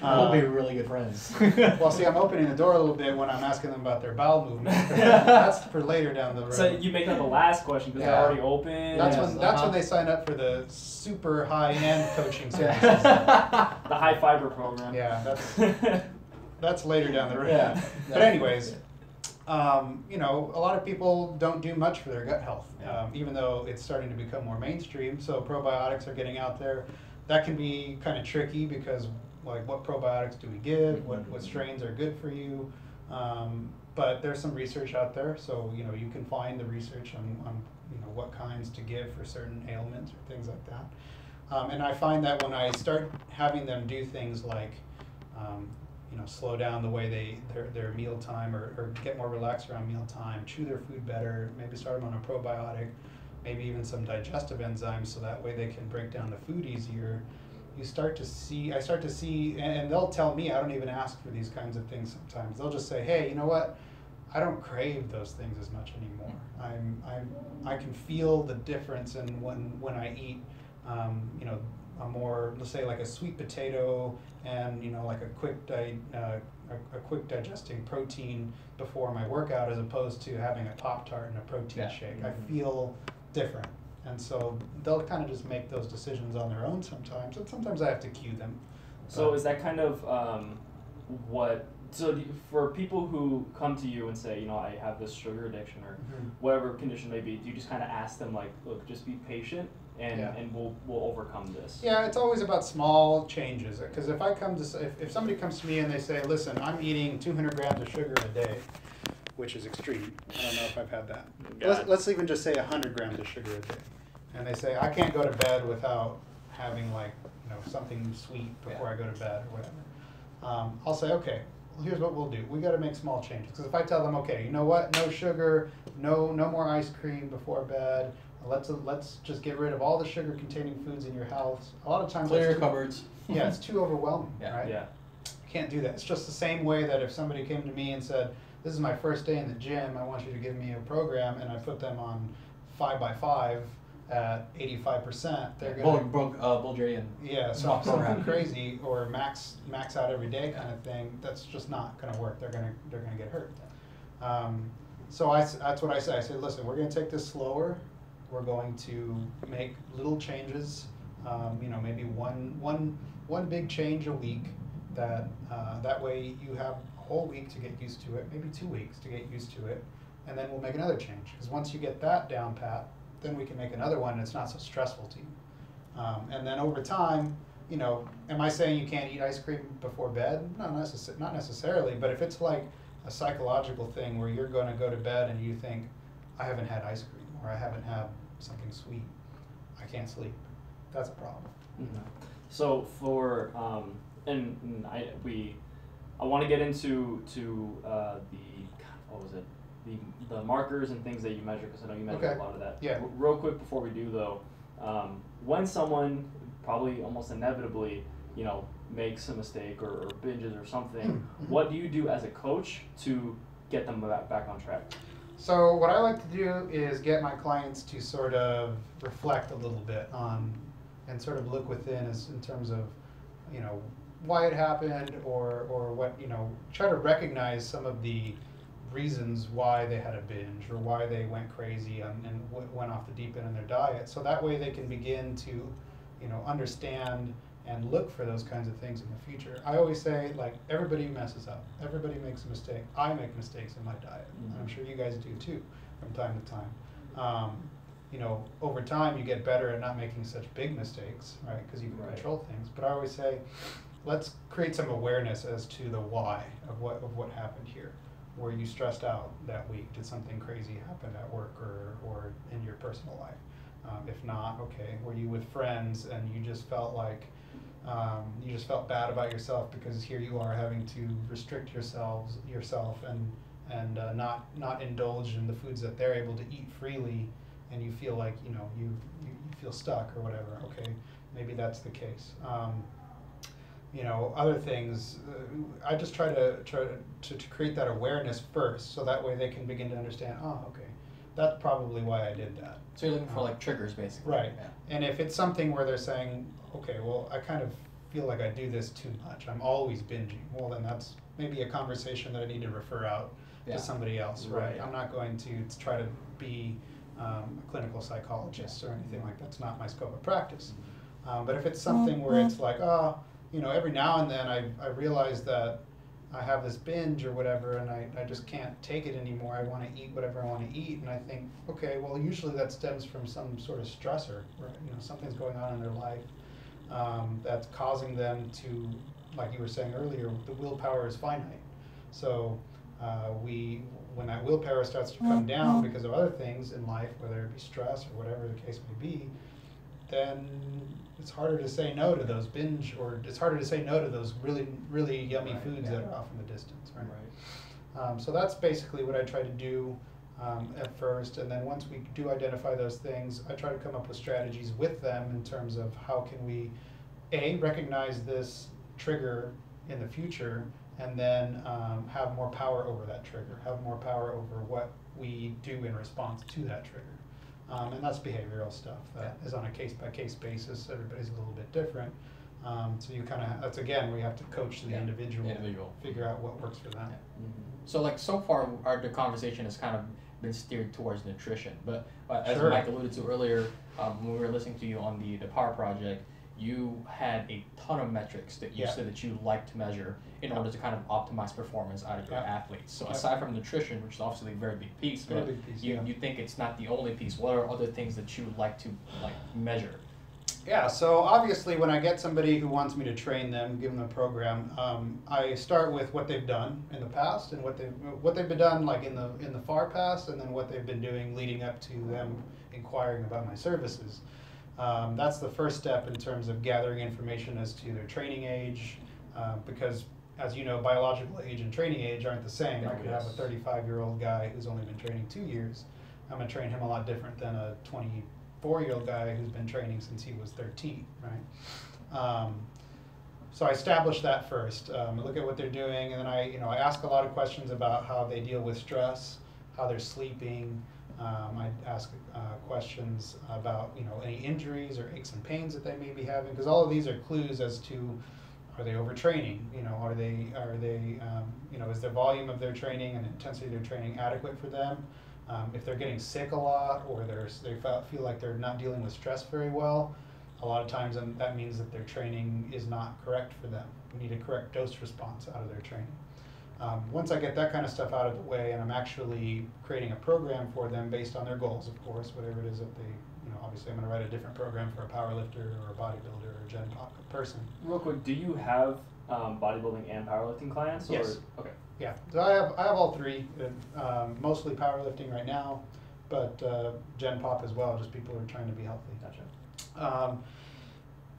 We'll be really good friends. Well, see, I'm opening the door a little bit when I'm asking them about their bowel movement. That's for later down the road. So you make that the last question because they're already open. That's when they sign up for the super high-end coaching services. The high fiber program. Yeah, that's later down the road. Yeah. But anyways, a lot of people don't do much for their gut health, even though it's starting to become more mainstream. So probiotics are getting out there. That can be kind of tricky because, like, what probiotics do we give? What strains are good for you? But there's some research out there, so you can find the research on what kinds to give for certain ailments or things like that. And I find that when I start having them do things like slow down the way their meal time, or get more relaxed around meal time, chew their food better, maybe start them on a probiotic, maybe even some digestive enzymes, so that way they can break down the food easier. I start to see, and they'll tell me, I don't even ask for these kinds of things sometimes. They'll just say, hey, you know what? I don't crave those things as much anymore. I can feel the difference in when I eat, a more, let's say, like a sweet potato and like a quick digesting protein before my workout, as opposed to having a Pop-Tart and a protein shake. I feel different. And so they'll kind of just make those decisions on their own sometimes, and sometimes I have to cue them. So is that kind of for people who come to you and say, I have this sugar addiction or whatever condition may be, do you just kind of ask them, like, look, just be patient and we'll overcome this? Yeah, it's always about small changes. Because if somebody comes to me and they say, listen, I'm eating 200 grams of sugar a day, which is extreme. I don't know if I've had that. Let's even just say 100 grams of sugar a day. And they say, I can't go to bed without having something sweet before I go to bed or whatever. I'll say, okay, well, here's what we'll do. We got to make small changes. Because if I tell them, okay, you know what, no sugar, no more ice cream before bed. Let's just get rid of all the sugar-containing foods in your house. A lot of times, clear your cupboards. Yeah, it's too overwhelming, right? Yeah. You can't do that. It's just the same way that if somebody came to me and said, this is my first day in the gym, I want you to give me a program, and I put them on 5x5 at 85%, they're going to Bulgarian. Yeah, so something crazy or max out every day kind of thing. That's just not going to work. They're going to get hurt. So that's what I say. I say, listen, we're going to take this slower. We're going to make little changes. Maybe one big change a week. That way you have a whole week to get used to it. Maybe 2 weeks to get used to it, and then we'll make another change. Because once you get that down pat, then we can make another one, and it's not so stressful to you. And then over time, am I saying you can't eat ice cream before bed? No, not necessarily. But if it's like a psychological thing where you're going to go to bed and you think, I haven't had ice cream, or I haven't had something sweet, I can't sleep, that's a problem. Mm-hmm. So for I want to get into the markers and things that you measure, because I know you measure a lot of that. Yeah. Real quick before we do though, when someone probably almost inevitably makes a mistake or binges or something, what do you do as a coach to get them back on track? So what I like to do is get my clients to sort of reflect a little bit on, and sort of look within in terms of, why it happened, or what, try to recognize some of the reasons why they had a binge, or why they went crazy and went off the deep end in their diet. So that way they can begin to, understand and look for those kinds of things in the future. I always say, like, everybody messes up. Everybody makes a mistake. I make mistakes in my diet. And I'm sure you guys do too, from time to time. Over time you get better at not making such big mistakes, right? Because you can control things. But I always say, let's create some awareness as to the why of what happened here. Were you stressed out that week? Did something crazy happen at work or in your personal life? If not, okay, were you with friends and you just felt like you just felt bad about yourself because here you are having to restrict yourself and not indulge in the foods that they're able to eat freely, and you feel like you feel stuck or whatever. Okay, maybe that's the case. Other things, I just try to create that awareness first, so that way they can begin to understand. Oh, okay, that's probably why I did that. So you're looking for like triggers, basically. Right. Yeah. And if it's something where they're saying, okay, well, I kind of feel like I do this too much. I'm always binging. Well, then that's maybe a conversation that I need to refer out to somebody else, right? I'm not going to try to be a clinical psychologist or anything like that. That's not my scope of practice. But if it's something where it's like, every now and then I realize that I have this binge or whatever, and I just can't take it anymore. I want to eat whatever I want to eat, and I think, okay, well, usually that stems from some sort of stressor, right? Something's going on in their life that's causing them to, like you were saying earlier, the willpower is finite. So when that willpower starts to come down because of other things in life, whether it be stress or whatever the case may be, then it's harder to say no to those binge, or it's harder to say no to those really, really yummy foods that are off in the distance, right? So that's basically what I try to do at first, and then once we do identify those things, I try to come up with strategies with them in terms of how can we, recognize this trigger in the future, and then have more power over that trigger, have more power over what we do in response to that trigger. And that's behavioral stuff that is on a case-by-case basis. Everybody's a little bit different. So you kind of, that's again, we have to coach the individual, figure out what works for them. Yeah. So like so far, the conversation has kind of been steered towards nutrition. But as Mike alluded to earlier, when we were listening to you on the Power Project, you had a ton of metrics that you said that you like to measure in order to kind of optimize performance out of your athletes. So aside from nutrition, which is obviously a very big piece, but you think it's not the only piece. What are other things that you would like to measure? Yeah, so obviously when I get somebody who wants me to train them, give them a program, I start with what they've done in the past and what they've been done like in the far past, and then what they've been doing leading up to them inquiring about my services. That's the first step in terms of gathering information as to their training age, because as you know, biological age and training age aren't the same. I could have a 35-year-old guy who's only been training 2 years. I'm going to train him a lot different than a 24-year-old guy who's been training since he was 13, right? So I establish that first. I look at what they're doing, and then I ask a lot of questions about how they deal with stress, how they're sleeping. I ask questions about any injuries or aches and pains that they may be having, because all of these are clues as to, are they overtraining? Are they is the volume of their training and intensity of their training adequate for them? If they're getting sick a lot, or they feel like they're not dealing with stress very well, a lot of times that means that their training is not correct for them. We need a correct dose response out of their training. Once I get that kind of stuff out of the way, and I'm actually creating a program for them based on their goals, of course, whatever it is that they, obviously I'm going to write a different program for a powerlifter or a bodybuilder or a gen pop person. Real quick, do you have bodybuilding and powerlifting clients? Yes. Or? Okay. Yeah, so I have all three, mostly powerlifting right now, but gen pop as well, just people who are trying to be healthy. Gotcha.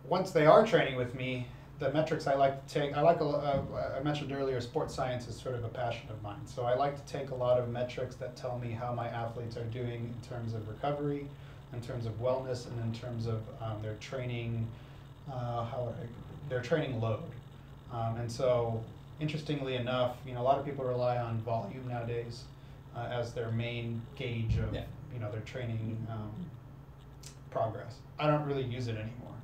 Once they are training with me, the metrics I like to take, I mentioned earlier, sports science is sort of a passion of mine. So I like to take a lot of metrics that tell me how my athletes are doing in terms of recovery, in terms of wellness, and in terms of their training, their training load. And so, interestingly enough, a lot of people rely on volume nowadays as their main gauge of their training progress. I don't really use it anymore,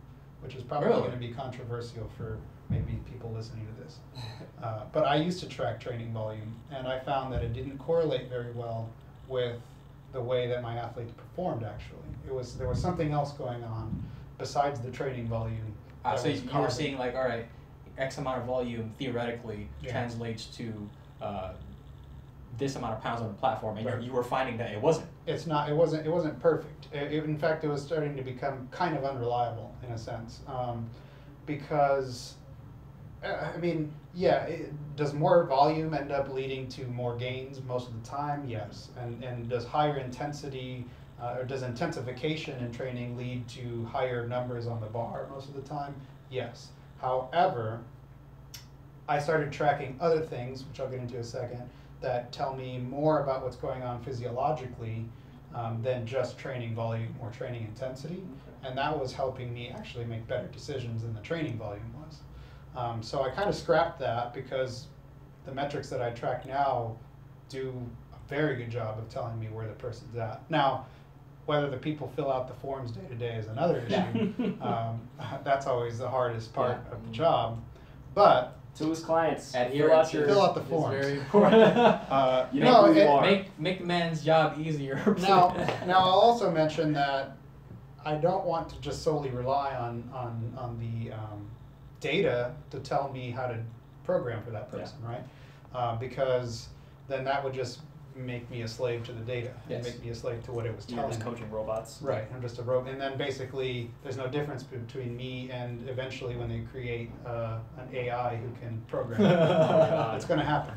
which is probably going to be controversial for maybe people listening to this. But I used to track training volume, and I found that it didn't correlate very well with the way that my athletes performed, actually. There was something else going on besides the training volume. So you were seeing like, all right, X amount of volume theoretically translates to this amount of pounds on the platform, and you were finding that it wasn't. It wasn't perfect. In fact, it was starting to become kind of unreliable in a sense, because does more volume end up leading to more gains most of the time? Yes. And does higher intensity or does intensification in training lead to higher numbers on the bar most of the time? Yes. However, I started tracking other things, which I'll get into in a second, that tell me more about what's going on physiologically than just training volume or training intensity. And that was helping me actually make better decisions than the training volume was. So I kind of scrapped that because the metrics that I track now do a very good job of telling me where the person's at. Now, whether the people fill out the forms day to day is another issue. That's always the hardest part of the job. But to his clients, fill out the forms. Very important. Make the man's job easier. Now I'll also mention that I don't want to just solely rely on the data to tell me how to program for that person, right? Because then that would just make me a slave to the data and make me a slave to what it was telling me. You're just coaching robots. Right, I'm just a robot. And then basically there's no difference between me and eventually when they create an AI who can program. It's going to happen.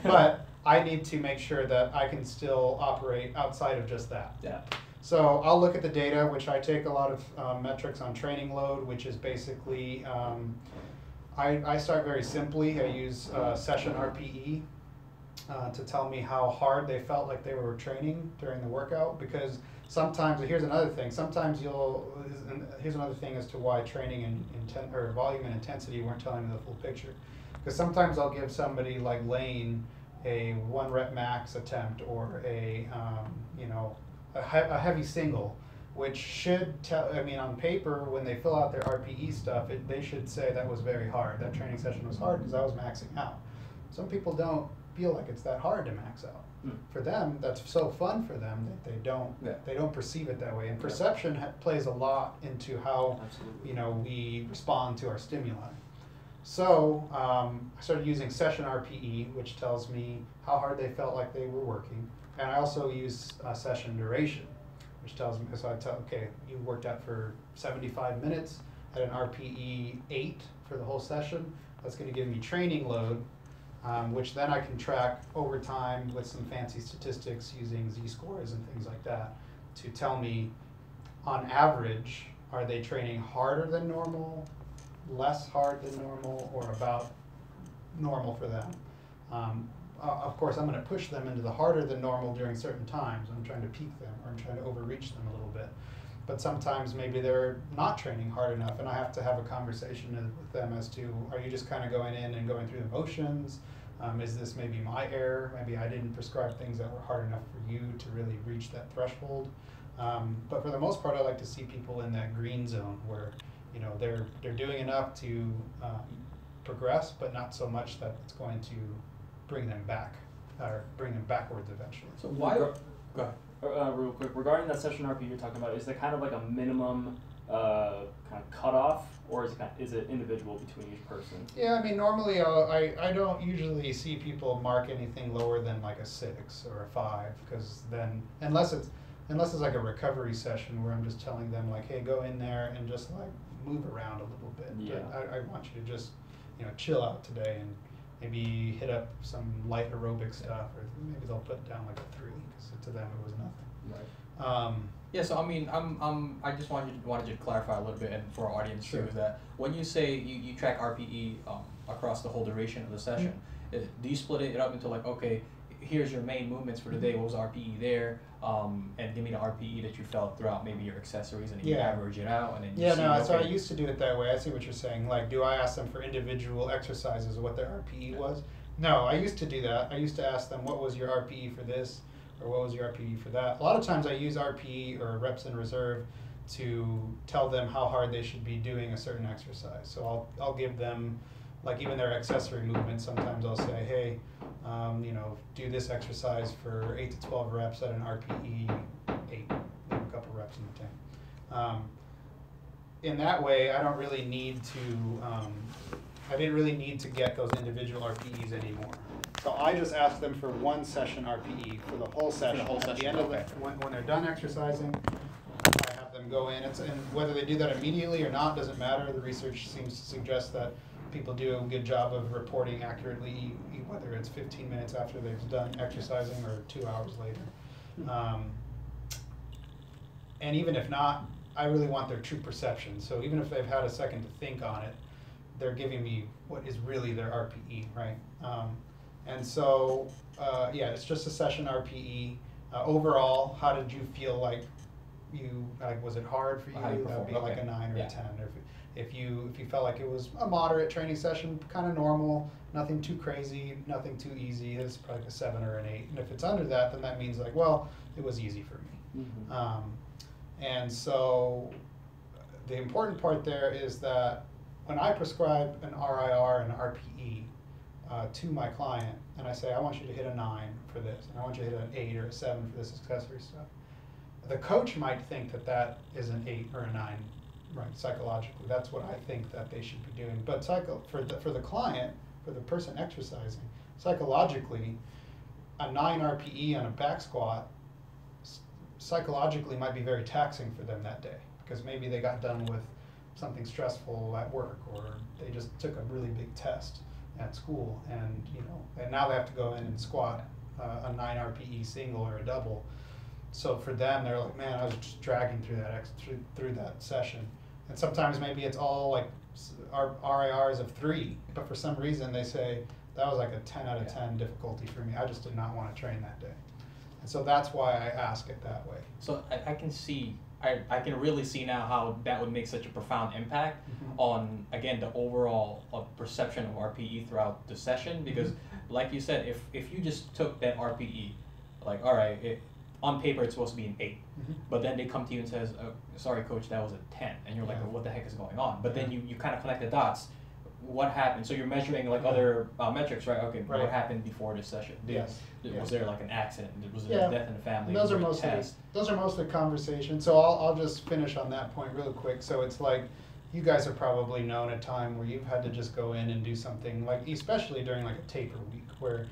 But I need to make sure that I can still operate outside of just that. Yeah. So I'll look at the data, which I take a lot of metrics on training load, which is basically, I start very simply. I use session RPE. To tell me how hard they felt like they were training during the workout, because sometimes, here's another thing, here's another thing as to why training and or volume and intensity weren't telling me the full picture. Because sometimes I'll give somebody like Lane a 1 rep max attempt or a heavy single, which should tell, I mean, on paper, when they fill out their RPE stuff, they should say that was very hard. That training session was hard because I was maxing out. Some people don't feel like it's that hard to max out. For them, that's so fun for them that they don't perceive it that way. And perception plays a lot into how we respond to our stimuli. So I started using session RPE, which tells me how hard they felt like they were working, and I also use session duration, which tells me, so I tell, okay, you worked out for 75 minutes at an RPE 8 for the whole session. That's going to give me training load. Which then I can track over time with some fancy statistics using z-scores and things like that to tell me, on average, are they training harder than normal, less hard than normal, or about normal for them. Of course, I'm going to push them into the harder than normal during certain times. I'm trying to peak them, or I'm trying to overreach them a little bit. But sometimes maybe they're not training hard enough, and I have to have a conversation with them as to, are you just kind of going in and going through the motions? Is this maybe my error? Maybe I didn't prescribe things that were hard enough for you to really reach that threshold. But for the most part, I like to see people in that green zone where they're doing enough to progress, but not so much that it's going to bring them back or bring them backwards eventually. So why? Go ahead. Real quick, regarding that session RP you're talking about, is there kind of like a minimum kind of cutoff, or is it individual between each person? Yeah, I mean, normally I don't usually see people mark anything lower than like a 6 or a 5, because then unless it's like a recovery session where I'm just telling them like, hey, go in there and just like move around a little bit. Yeah. But I want you to just chill out today and maybe hit up some light aerobic stuff, or maybe they'll put down like a 3 because to them it was nothing. Right. Yeah, so I mean, I just wanted you to clarify a little bit, and for our audience too, is that when you say you track RPE across the whole duration of the session, do you split it up into like, okay, here's your main movements for the day, what was RPE there, and give me the RPE that you felt throughout maybe your accessories, and then you average it out, and then you see, so I used to do it that way. I see what you're saying. Like, do I ask them for individual exercises what their RPE was? No, I used to do that. I used to ask them, what was your RPE for this, or what was your RPE for that? A lot of times I use RPE or reps in reserve to tell them how hard they should be doing a certain exercise. So I'll give them, like, even their accessory movements. Sometimes I'll say, hey, do this exercise for 8 to 12 reps at an RPE 8, leave a couple reps in the tank. In that way, I don't really need to, I didn't really need to get those individual RPEs anymore. So I just ask them for 1 session RPE for the whole session. At the end of when they're done exercising, I have them go in. And whether they do that immediately or not doesn't matter. The research seems to suggest that people do a good job of reporting accurately, whether it's 15 minutes after they've done exercising or 2 hours later. And even if not, I really want their true perception. So even if they've had a second to think on it, they're giving me what is really their RPE, right? And so, yeah, it's just a session RPE. Overall, how did you feel like was it hard for you? That would be like a 9 or a 10. Or if you felt like it was a moderate training session, kind of normal, nothing too crazy, nothing too easy, it's probably like a 7 or an 8. And if it's under that, then that means like, well, it was easy for me. Mm-hmm. And so the important part there is that when I prescribe an RIR and an RPE to my client, and I say, I want you to hit a 9 for this, and I want you to hit an 8 or a 7 for this accessory stuff, the coach might think that that is an 8 or a 9, right, psychologically. That's what I think that they should be doing. But for the client, for the person exercising, psychologically, a 9 RPE on a back squat psychologically might be very taxing for them that day, because maybe they got done with something stressful at work, or they just took a really big test at school, and and now they have to go in and squat a 9 RPE single or a double. So for them, they're like, man, I was just dragging through that session. And sometimes maybe it's all like RIRs of 3, but for some reason they say that was like a 10 out of 10 difficulty for me. I just did not want to train that day. And so that's why I ask it that way. So I can see, I can really see now how that would make such a profound impact on, again, the overall perception of RPE throughout the session. Because like you said, if you just took that RPE, like, all right, on paper it's supposed to be an 8, but then they come to you and says, oh, sorry coach, that was a 10, and you're like, well, what the heck is going on? But then you kind of connect the dots. What happened? So you're measuring like other metrics, right? Okay, what happened before this session? Was there like an accident? Was there a death in the family? Those are mostly conversations. So I'll just finish on that point real quick. So it's like, you guys have probably known a time where you've had to just go in and do something, like especially during like a taper week, where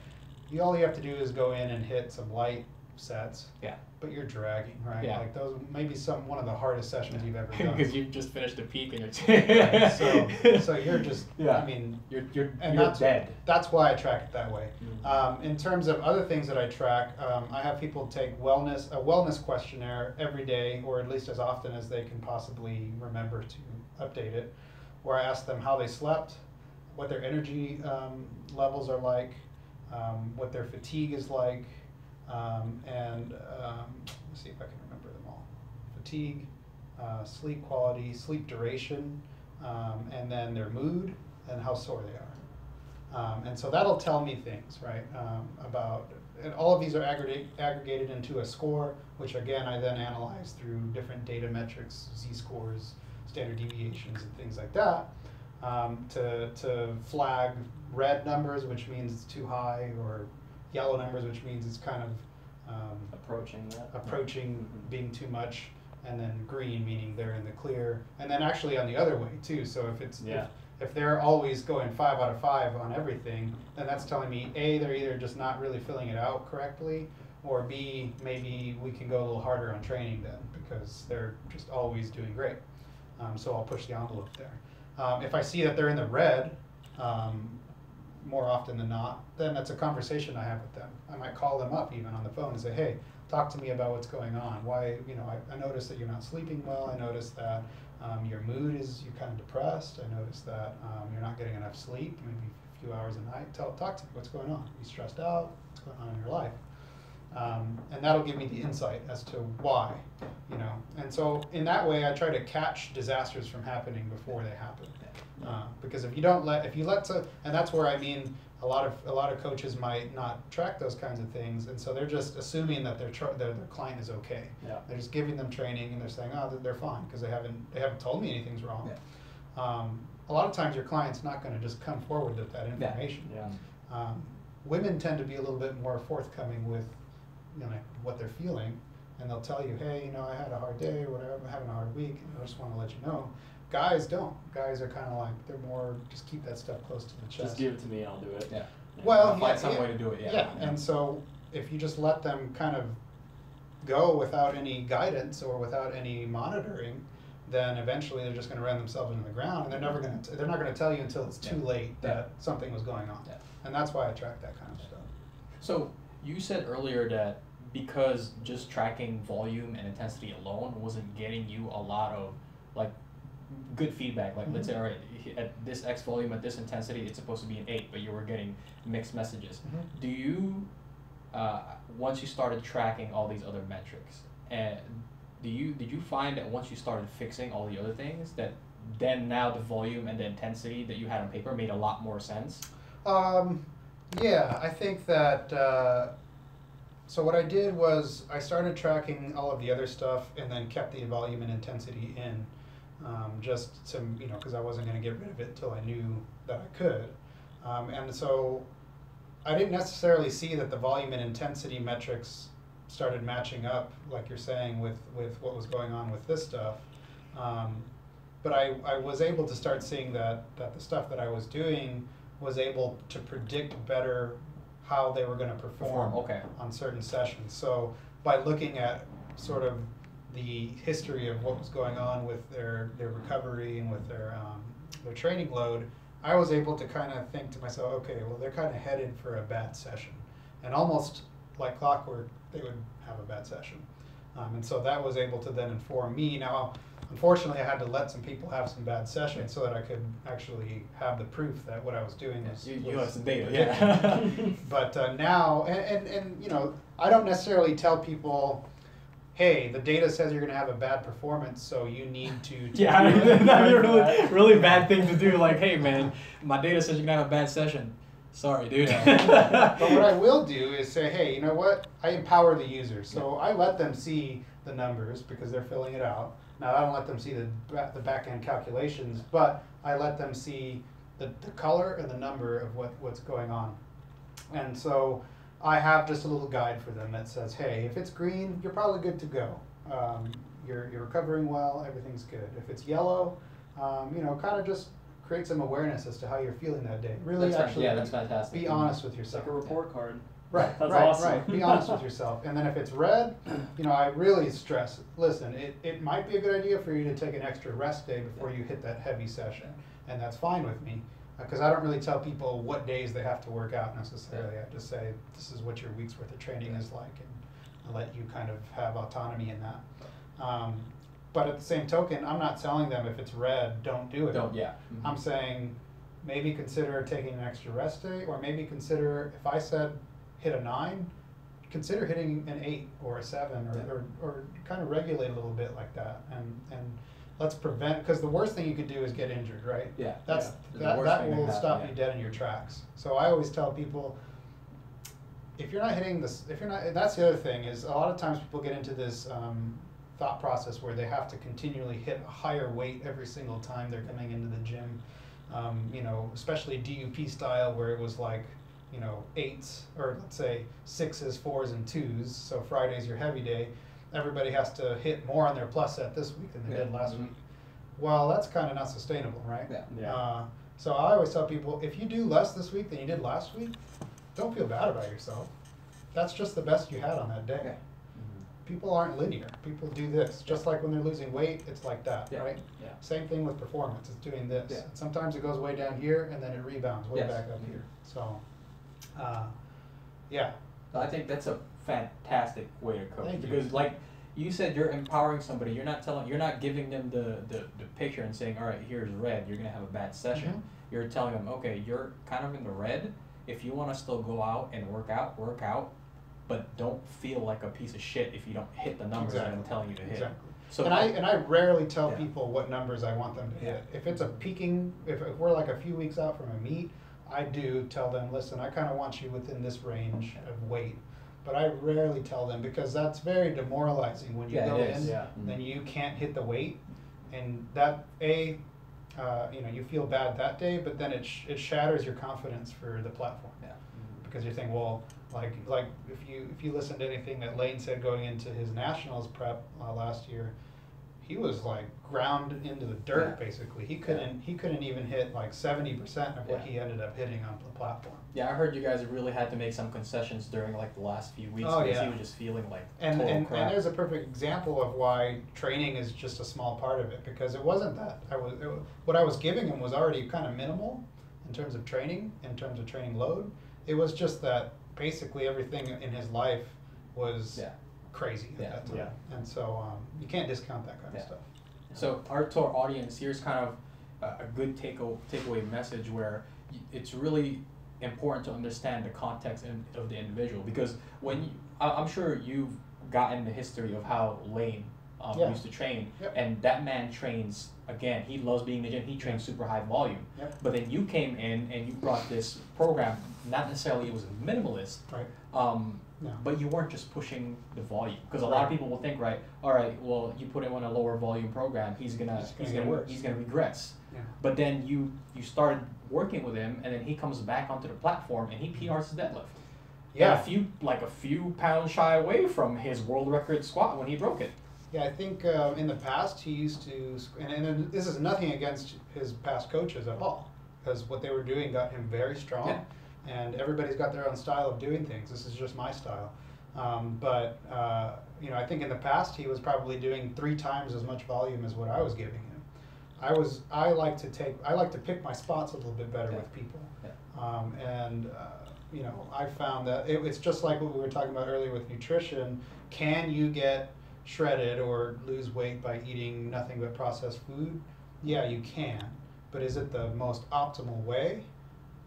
all you have to do is go in and hit some light sets. Yeah. But you're dragging, right? Yeah. Like those maybe one of the hardest sessions you've ever done. Because you've just finished a peak and you're so you're just I mean you're that's dead. That's why I track it that way. In terms of other things that I track, I have people take a wellness questionnaire every day, or at least as often as they can possibly remember to update it, where I ask them how they slept, what their energy levels are like, what their fatigue is like. Let's see if I can remember them all. Fatigue, sleep quality, sleep duration, and then their mood and how sore they are. And so that'll tell me things, right, and all of these are aggregated into a score, which again I then analyze through different data metrics, z-scores, standard deviations, and things like that, to flag red numbers, which means it's too high, or yellow numbers, which means it's kind of approaching being too much, and then green meaning they're in the clear, and then actually on the other way too. So if they're always going 5 out of 5 on everything, then that's telling me A, they're either just not really filling it out correctly, or B, maybe we can go a little harder on training then, because they're just always doing great. So I'll push the envelope there. If I see that they're in the red, more often than not, then that's a conversation I have with them. I might call them up even on the phone and say, hey, talk to me about what's going on. Why, I noticed that you're not sleeping well. I noticed that your mood you're kind of depressed. I noticed that you're not getting enough sleep, maybe a few hours a night. Talk to me, what's going on? Are you stressed out? What's going on in your life? And that'll give me the insight as to why, And so in that way, I try to catch disasters from happening before they happen. Because if you let and that's where I mean a lot of coaches might not track those kinds of things, and so they're just assuming that their client is okay. Yeah. They're just giving them training, and they're saying, oh, they're fine because they haven't told me anything's wrong. Yeah. A lot of times your client's not going to just come forward with that information. Yeah. Women tend to be a little bit more forthcoming with what they're feeling, and they'll tell you, hey, I had a hard day or whatever, I'm having a hard week, and I just want to let you know. Guys don't. Guys are kind of like, they're more, just keep that stuff close to the chest. Just give it to me and I'll do it. Yeah. Well, I'll find some way to do it, yeah. And so if you just let them kind of go without any guidance or without any monitoring, then eventually they're just going to run themselves into the ground, and they're not going to tell you until it's too late that something was going on. Yeah. And that's why I track that kind of stuff. So you said earlier that because just tracking volume and intensity alone wasn't getting you a lot of good feedback. Like let's say, all right, at this X volume, at this intensity, it's supposed to be an 8, but you were getting mixed messages. Do you, once you started tracking all these other metrics, did you find that once you started fixing all the other things, that then now the volume and the intensity that you had on paper made a lot more sense? Yeah, I think that, so what I did was I started tracking all of the other stuff and then kept the volume and intensity in, just to, because I wasn't going to get rid of it until I knew that I could. And so I didn't necessarily see that the volume and intensity metrics started matching up, like you're saying, with what was going on with this stuff. But I was able to start seeing that the stuff that I was doing was able to predict better how they were going to perform on certain sessions. So by looking at sort of the history of what was going on with their recovery and with their training load, I was able to kind of think to myself, okay, well, they're kind of headed for a bad session. And almost like clockwork, they would have a bad session. And so that was able to then inform me. Now, unfortunately, I had to let some people have some bad sessions so that I could actually have the proof that what I was doing was... You have some data, yeah. But now, and I don't necessarily tell people, hey, the data says you're going to have a bad performance, so you need to... Yeah, I mean, that'd be a really bad thing to do. Like, hey, man, my data says you're going to have a bad session. Sorry, dude. But what I will do is say, hey, you know what? I empower the user. So I let them see the numbers because they're filling it out. Now, I don't let them see the back-end calculations, but I let them see the color and the number of what's going on. And so I have just a little guide for them that says, hey, if it's green, you're probably good to go. You're recovering well, everything's good. If it's yellow, kind of just create some awareness as to how you're feeling that day. Really, that's fantastic. Be honest with yourself. Like a report card. Right, That's right, awesome. right. Be honest with yourself. And then if it's red, I really stress, listen, it might be a good idea for you to take an extra rest day before you hit that heavy session. And that's fine with me, because I don't really tell people what days they have to work out necessarily. I just say, this is what your week's worth of training is like, and I let you kind of have autonomy in that. But at the same token, I'm not telling them if it's red, don't do it. I'm saying maybe consider taking an extra rest day, or maybe consider, if I said hit a 9, consider hitting an 8 or a 7, or kind of regulate a little bit like that, and let's prevent, because the worst thing you could do is get injured, right? That will stop you dead in your tracks. So I always tell people, if you're not hitting this, that's the other thing, is a lot of times people get into this thought process where they have to continually hit a higher weight every single time they're coming into the gym, especially DUP style, where it was like, 8s, or let's say 6s, 4s, and 2s, so Friday's your heavy day. Everybody has to hit more on their plus set this week than they did last week. Well, that's kind of not sustainable, right? So I always tell people, if you do less this week than you did last week, don't feel bad about yourself. That's just the best you had on that day. People aren't linear. People do this. Just like when they're losing weight, it's like that, right? Same thing with performance. It's doing this. And sometimes it goes way down here, and then it rebounds way back up here. So, I think that's a fantastic way to coach. Because like you said, you're empowering somebody. You're not giving them the picture and saying, all right, here's red, you're gonna have a bad session. You're telling them, okay, you're kind of in the red. If you want to still go out and work out, but don't feel like a piece of shit if you don't hit the numbers that I'm telling you to hit. So and I rarely tell people what numbers I want them to hit. If it's a peaking, if we're like a few weeks out from a meet, I do tell them, listen, I kind of want you within this range of weight. But I rarely tell them, because that's very demoralizing when you go in, then you can't hit the weight, and that you feel bad that day, but then it shatters your confidence for the platform. Because you're thinking, well, like if you listen to anything that Lane said going into his nationals prep last year, he was like ground into the dirt basically. He couldn't even hit like 70% of what he ended up hitting on the platform. Yeah, I heard you guys really had to make some concessions during like the last few weeks because he was just feeling like total crap. And there's a perfect example of why training is just a small part of it, because it wasn't that. What I was giving him was already kind of minimal in terms of training load. It was just that basically everything in his life was crazy at that time. And so you can't discount that kind of stuff. So to our audience, here's kind of a good takeaway message where it's really important to understand the context of the individual, because when I'm sure you've gotten the history of how Lane used to train, and that man trains, again, he loves being in the gym, he trains super high volume, but then you came in and you brought this program, not necessarily it was a minimalist, but you weren't just pushing the volume, because a lot of people will think, all right, well, you put him on a lower volume program, he's gonna regress. But then you started working with him, and then he comes back onto the platform and he PRs his deadlift. Yeah, a few pounds shy away from his world record squat when he broke it. Yeah, I think in the past he used to, and this is nothing against his past coaches at all, because what they were doing got him very strong, and everybody's got their own style of doing things. This is just my style. But I think in the past he was probably doing 3 times as much volume as what I was giving him. I like to pick my spots a little bit better with people, I found that it's just like what we were talking about earlier with nutrition. Can you get shredded or lose weight by eating nothing but processed food? Yeah, you can, but is it the most optimal way?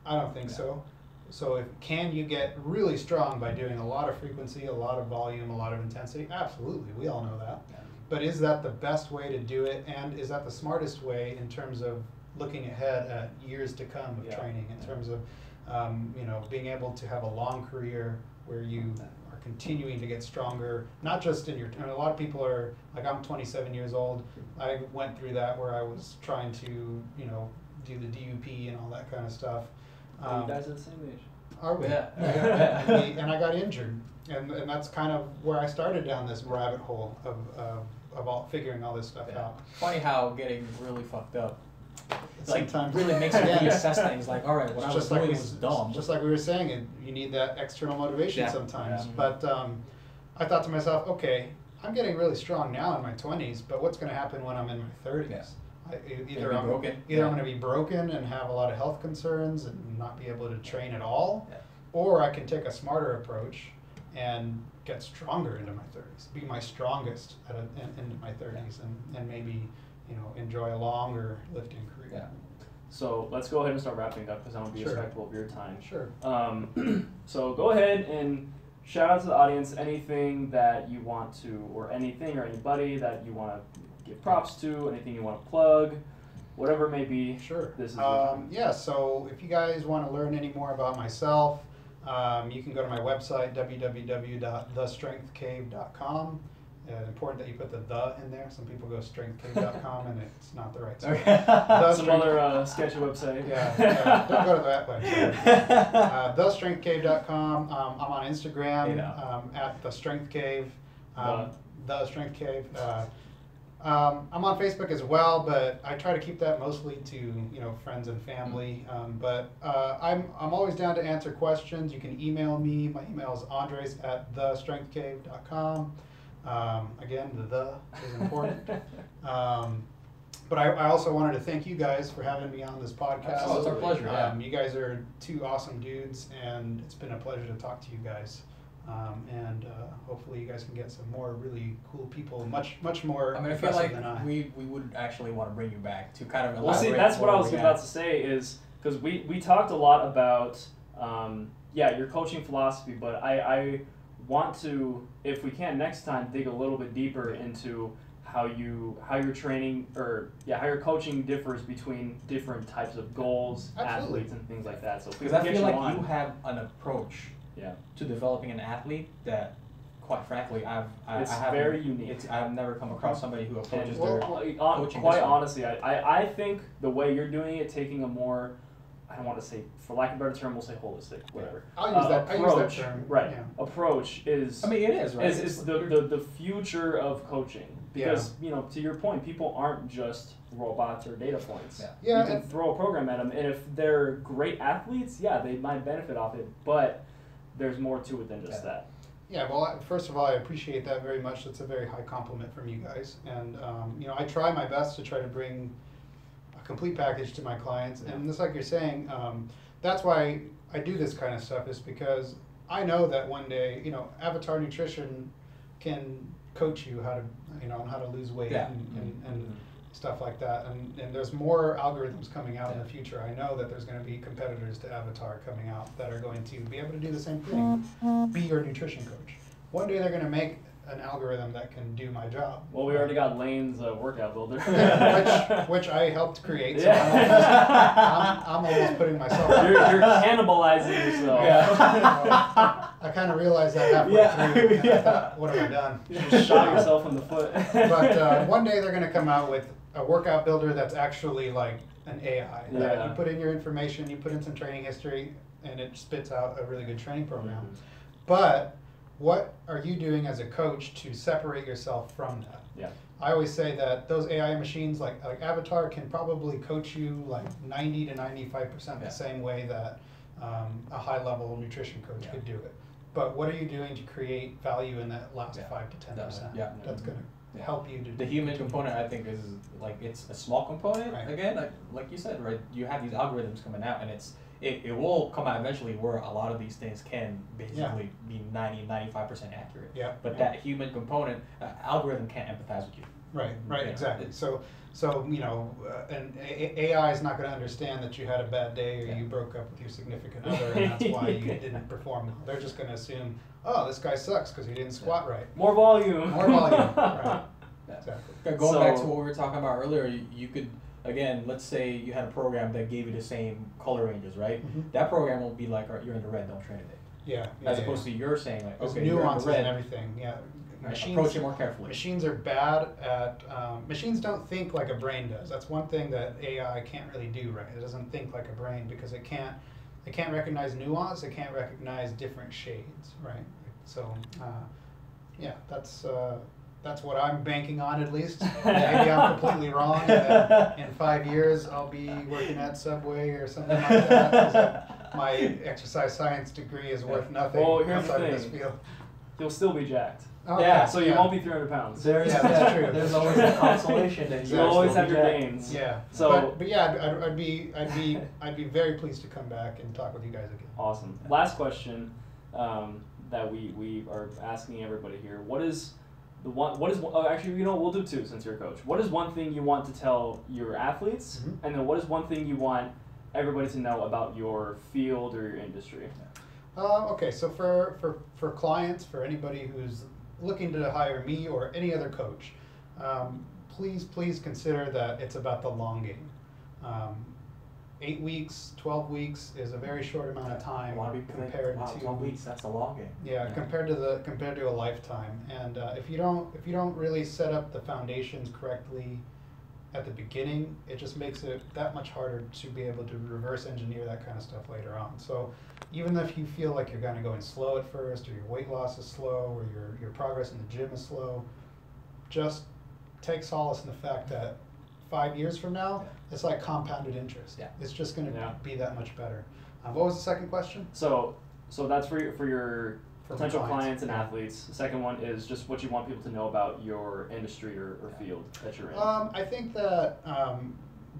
I don't think so. So can you get really strong by doing a lot of frequency, a lot of volume, a lot of intensity? Absolutely, we all know that. But is that the best way to do it, and is that the smartest way in terms of looking ahead at years to come of training, in terms of being able to have a long career where you are continuing to get stronger, not just in a lot of people are, like, I'm 27 years old, I went through that where I was trying to, do the DUP and all that kind of stuff. You guys are the same age. Are we? Yeah. And I got injured, and that's kind of where I started down this rabbit hole of all figuring all this stuff out. Funny how getting really fucked up sometimes really makes you reassess things. Like, all right, what I was doing was dumb. Just like we were saying, you need that external motivation sometimes. But I thought to myself, okay, I'm getting really strong now in my 20s, but what's going to happen when I'm in my 30s? Either I'm going to be broken and have a lot of health concerns and not be able to train at all, or I can take a smarter approach and get stronger into my 30s, be my strongest into my 30s, and maybe enjoy a longer lifting career. So let's go ahead and start wrapping up, because I want to be respectful of your time. Sure. So go ahead and shout out to the audience anything that you want to, or anything or anybody that you want to give props to, anything you want to plug, whatever it may be. Sure. This is your time. So if you guys want to learn any more about myself, you can go to my website, www.thestrengthcave.com. Important that you put the in there. Some people go strengthcave.com and it's not the right spot. Some other sketchy website. Don't go to that website. Thestrengthcave.com. I'm on Instagram at thestrengthcave. The Strength Cave. I'm on Facebook as well, but I try to keep that mostly to friends and family. But I'm always down to answer questions. You can email me. My email is andres@thestrengthcave.com. Again, the is important. But I also wanted to thank you guys for having me on this podcast. Oh, it's our pleasure. You guys are 2 awesome dudes, and it's been a pleasure to talk to you guys. Hopefully you guys can get some more really cool people, much more impressive than I. we would actually want to bring you back to kind of elaborate. Well, see, that's what I was about to say, is because we talked a lot about your coaching philosophy, but I want to, if we can next time, dig a little bit deeper into how your training, or how your coaching differs between different types of goals, athletes, and things like that. So because I feel like you have an approach to developing an athlete that, quite frankly, it's very unique. I've never come across somebody who approaches their coaching. Quite honestly, I think the way you're doing it, taking a more, I don't want to say, for lack of a better term, we'll say holistic, whatever. I'll use that. Approach, I use that term. Right. Yeah. Approach is. I mean, it is right. Is the future of coaching, because to your point, people aren't just robots or data points. You can throw a program at them, and if they're great athletes, they might benefit off it, but there's more to it than just that. Yeah, well, first of all, I appreciate that very much. That's a very high compliment from you guys. And, I try my best to try to bring a complete package to my clients. And just like you're saying, that's why I do this kind of stuff, is because I know that one day, Avatar Nutrition can coach you how to, how to lose weight and stuff like that. And there's more algorithms coming out in the future. I know that there's going to be competitors to Avatar coming out that are going to be able to do the same thing, be your nutrition coach. One day they're going to make an algorithm that can do my job. Well, we already got Lane's workout builder. which I helped create, so Yeah. I'm almost putting myself out. You're cannibalizing yourself. Yeah. I kind of realized that halfway through. And I thought, what have I done? You just shot yourself in the foot. But one day they're going to come out with a workout builder that's actually like an AI. That you put in your information, you put in some training history, and it spits out a really good training program. Mm-hmm. But what are you doing as a coach to separate yourself from that? Yeah. I always say that those AI machines, like Avatar, can probably coach you like 90 to 95% the same way that a high-level nutrition coach could do it. But what are you doing to create value in that last 5 to 10%? That's going to help you to the human component. I think is like it's a small component. Right. Again, like you said, right? You have these algorithms coming out, and it will come out eventually where a lot of these things can basically be 90-95% accurate. Yeah. But that human component, algorithm can't empathize with you. Right, Yeah. exactly. So you know, an AI is not going to understand that you had a bad day or you broke up with your significant other, and that's why you didn't perform well. They're just going to assume, oh, this guy sucks because he didn't squat right. More volume. More volume. Right. Exactly. Going back to what we were talking about earlier, you could. Again, let's say you had a program that gave you the same color ranges, right? Mm-hmm. That program will be like, you're in the red, don't train today. Yeah. As opposed to you're saying like, there's okay, nuances you're in the red, and everything. Yeah. Machines, approach it more carefully. Machines are bad at. Machines don't think like a brain does. That's one thing that AI can't really do right. It doesn't think like a brain because it can't recognize nuance. It can't recognize different shades, right? So, yeah, that's what I'm banking on at least. Maybe I'm completely wrong. And in 5 years, I'll be working at Subway or something like that. 'Cause my exercise science degree is worth nothing outside of this field. You'll still be jacked. Oh, yeah, so you won't be 300 pounds. That's true. There's always a consolation that you always have your gains. Yeah. So, but yeah, I'd be very pleased to come back and talk with you guys again. Awesome. Last question that we are asking everybody here. What is actually, you know, we'll do two since you're a coach. What is one thing you want to tell your athletes, and then what is one thing you want everybody to know about your field or your industry? Okay, so for clients, for anybody who's looking to hire me or any other coach, please consider that it's about the long game. 8 weeks, 12 weeks is a very short amount of time compared to 12 weeks. That's a long game. Yeah, compared to a lifetime. And if you don't really set up the foundations correctly at the beginning, it just makes it that much harder to be able to reverse engineer that kind of stuff later on. So even if you feel like you're kind of going slow at first, or your weight loss is slow, or your progress in the gym is slow, just take solace in the fact that 5 years from now, it's like compounded interest. Yeah. It's just going to be that much better. What was the second question? So that's for your potential clients and yeah. athletes. The second one is just what you want people to know about your industry or field that you're in. I think that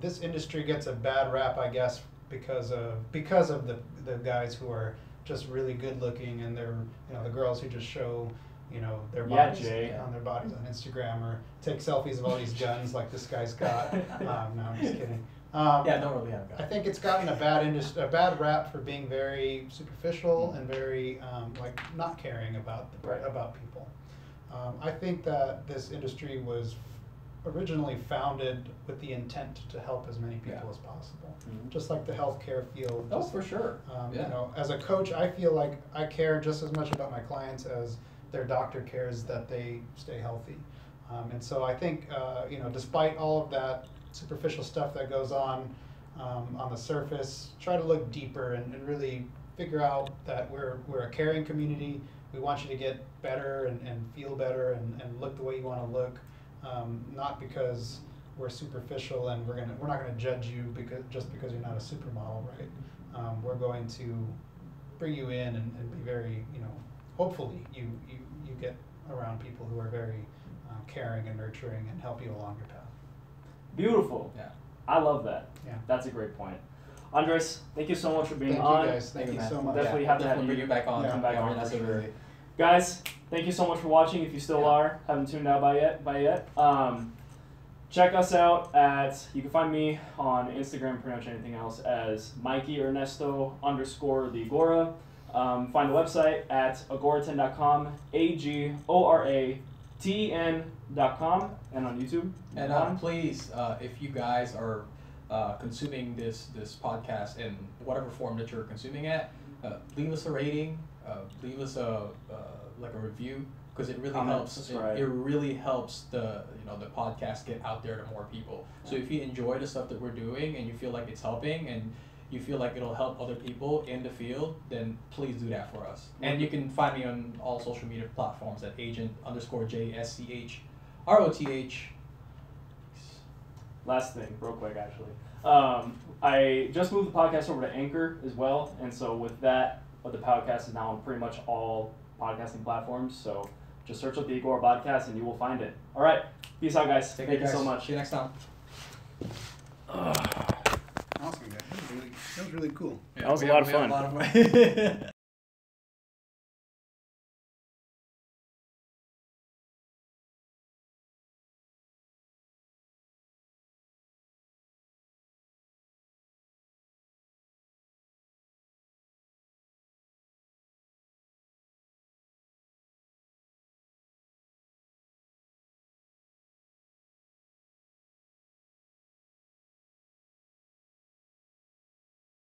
this industry gets a bad rap, I guess, because of the guys who are just really good looking, and they're, you know, the girls who just show, you know, their bodies on their bodies on Instagram, or take selfies of all these guns like this guy's got. No, I'm just kidding. Don't really have guns. I think it's gotten a bad rap for being very superficial and very like not caring about people. I think that this industry was originally founded with the intent to help as many people as possible, just like the healthcare field. Oh, for sure. You know, as a coach, I feel like I care just as much about my clients as their doctor cares that they stay healthy. And so I think, you know, despite all of that superficial stuff that goes on the surface, try to look deeper and really figure out that we're a caring community. We want you to get better and feel better and look the way you want to look, not because we're superficial and we're not gonna judge you just because you're not a supermodel, right? We're going to bring you in and be very, you know, hopefully you get around people who are very caring and nurturing and help you along your path. Beautiful. Yeah. I love that. Yeah. That's a great point. Andres, thank you so much for being Thank on. you guys. Thank you so much. Definitely have to have bring you back on. Come back on. Absolutely. Guys, thank you so much for watching. If you still are, haven't tuned out by yet. check us out you can find me on Instagram, pretty much anything else, as Mikey Ernesto _ the Agora. Find the website at agoraten.com, AGORATEN.com, and on YouTube. And please, if you guys are consuming this podcast in whatever form that you're consuming it, leave us a rating, leave us a review, because it really helps. It really helps the podcast get out there to more people. So if you enjoy the stuff that we're doing and you feel like it's helping and you feel like it'll help other people in the field, then please do that for us. And you can find me on all social media platforms at agent_JSCHROTH. Last thing, real quick, actually. I just moved the podcast over to Anchor as well, and so with that, the podcast is now on pretty much all podcasting platforms. So just search up the Agora Podcast and you will find it. All right, peace out, guys. Thank you so much. See you next time. Awesome, guys. That was really cool. Yeah, that was a lot of fun.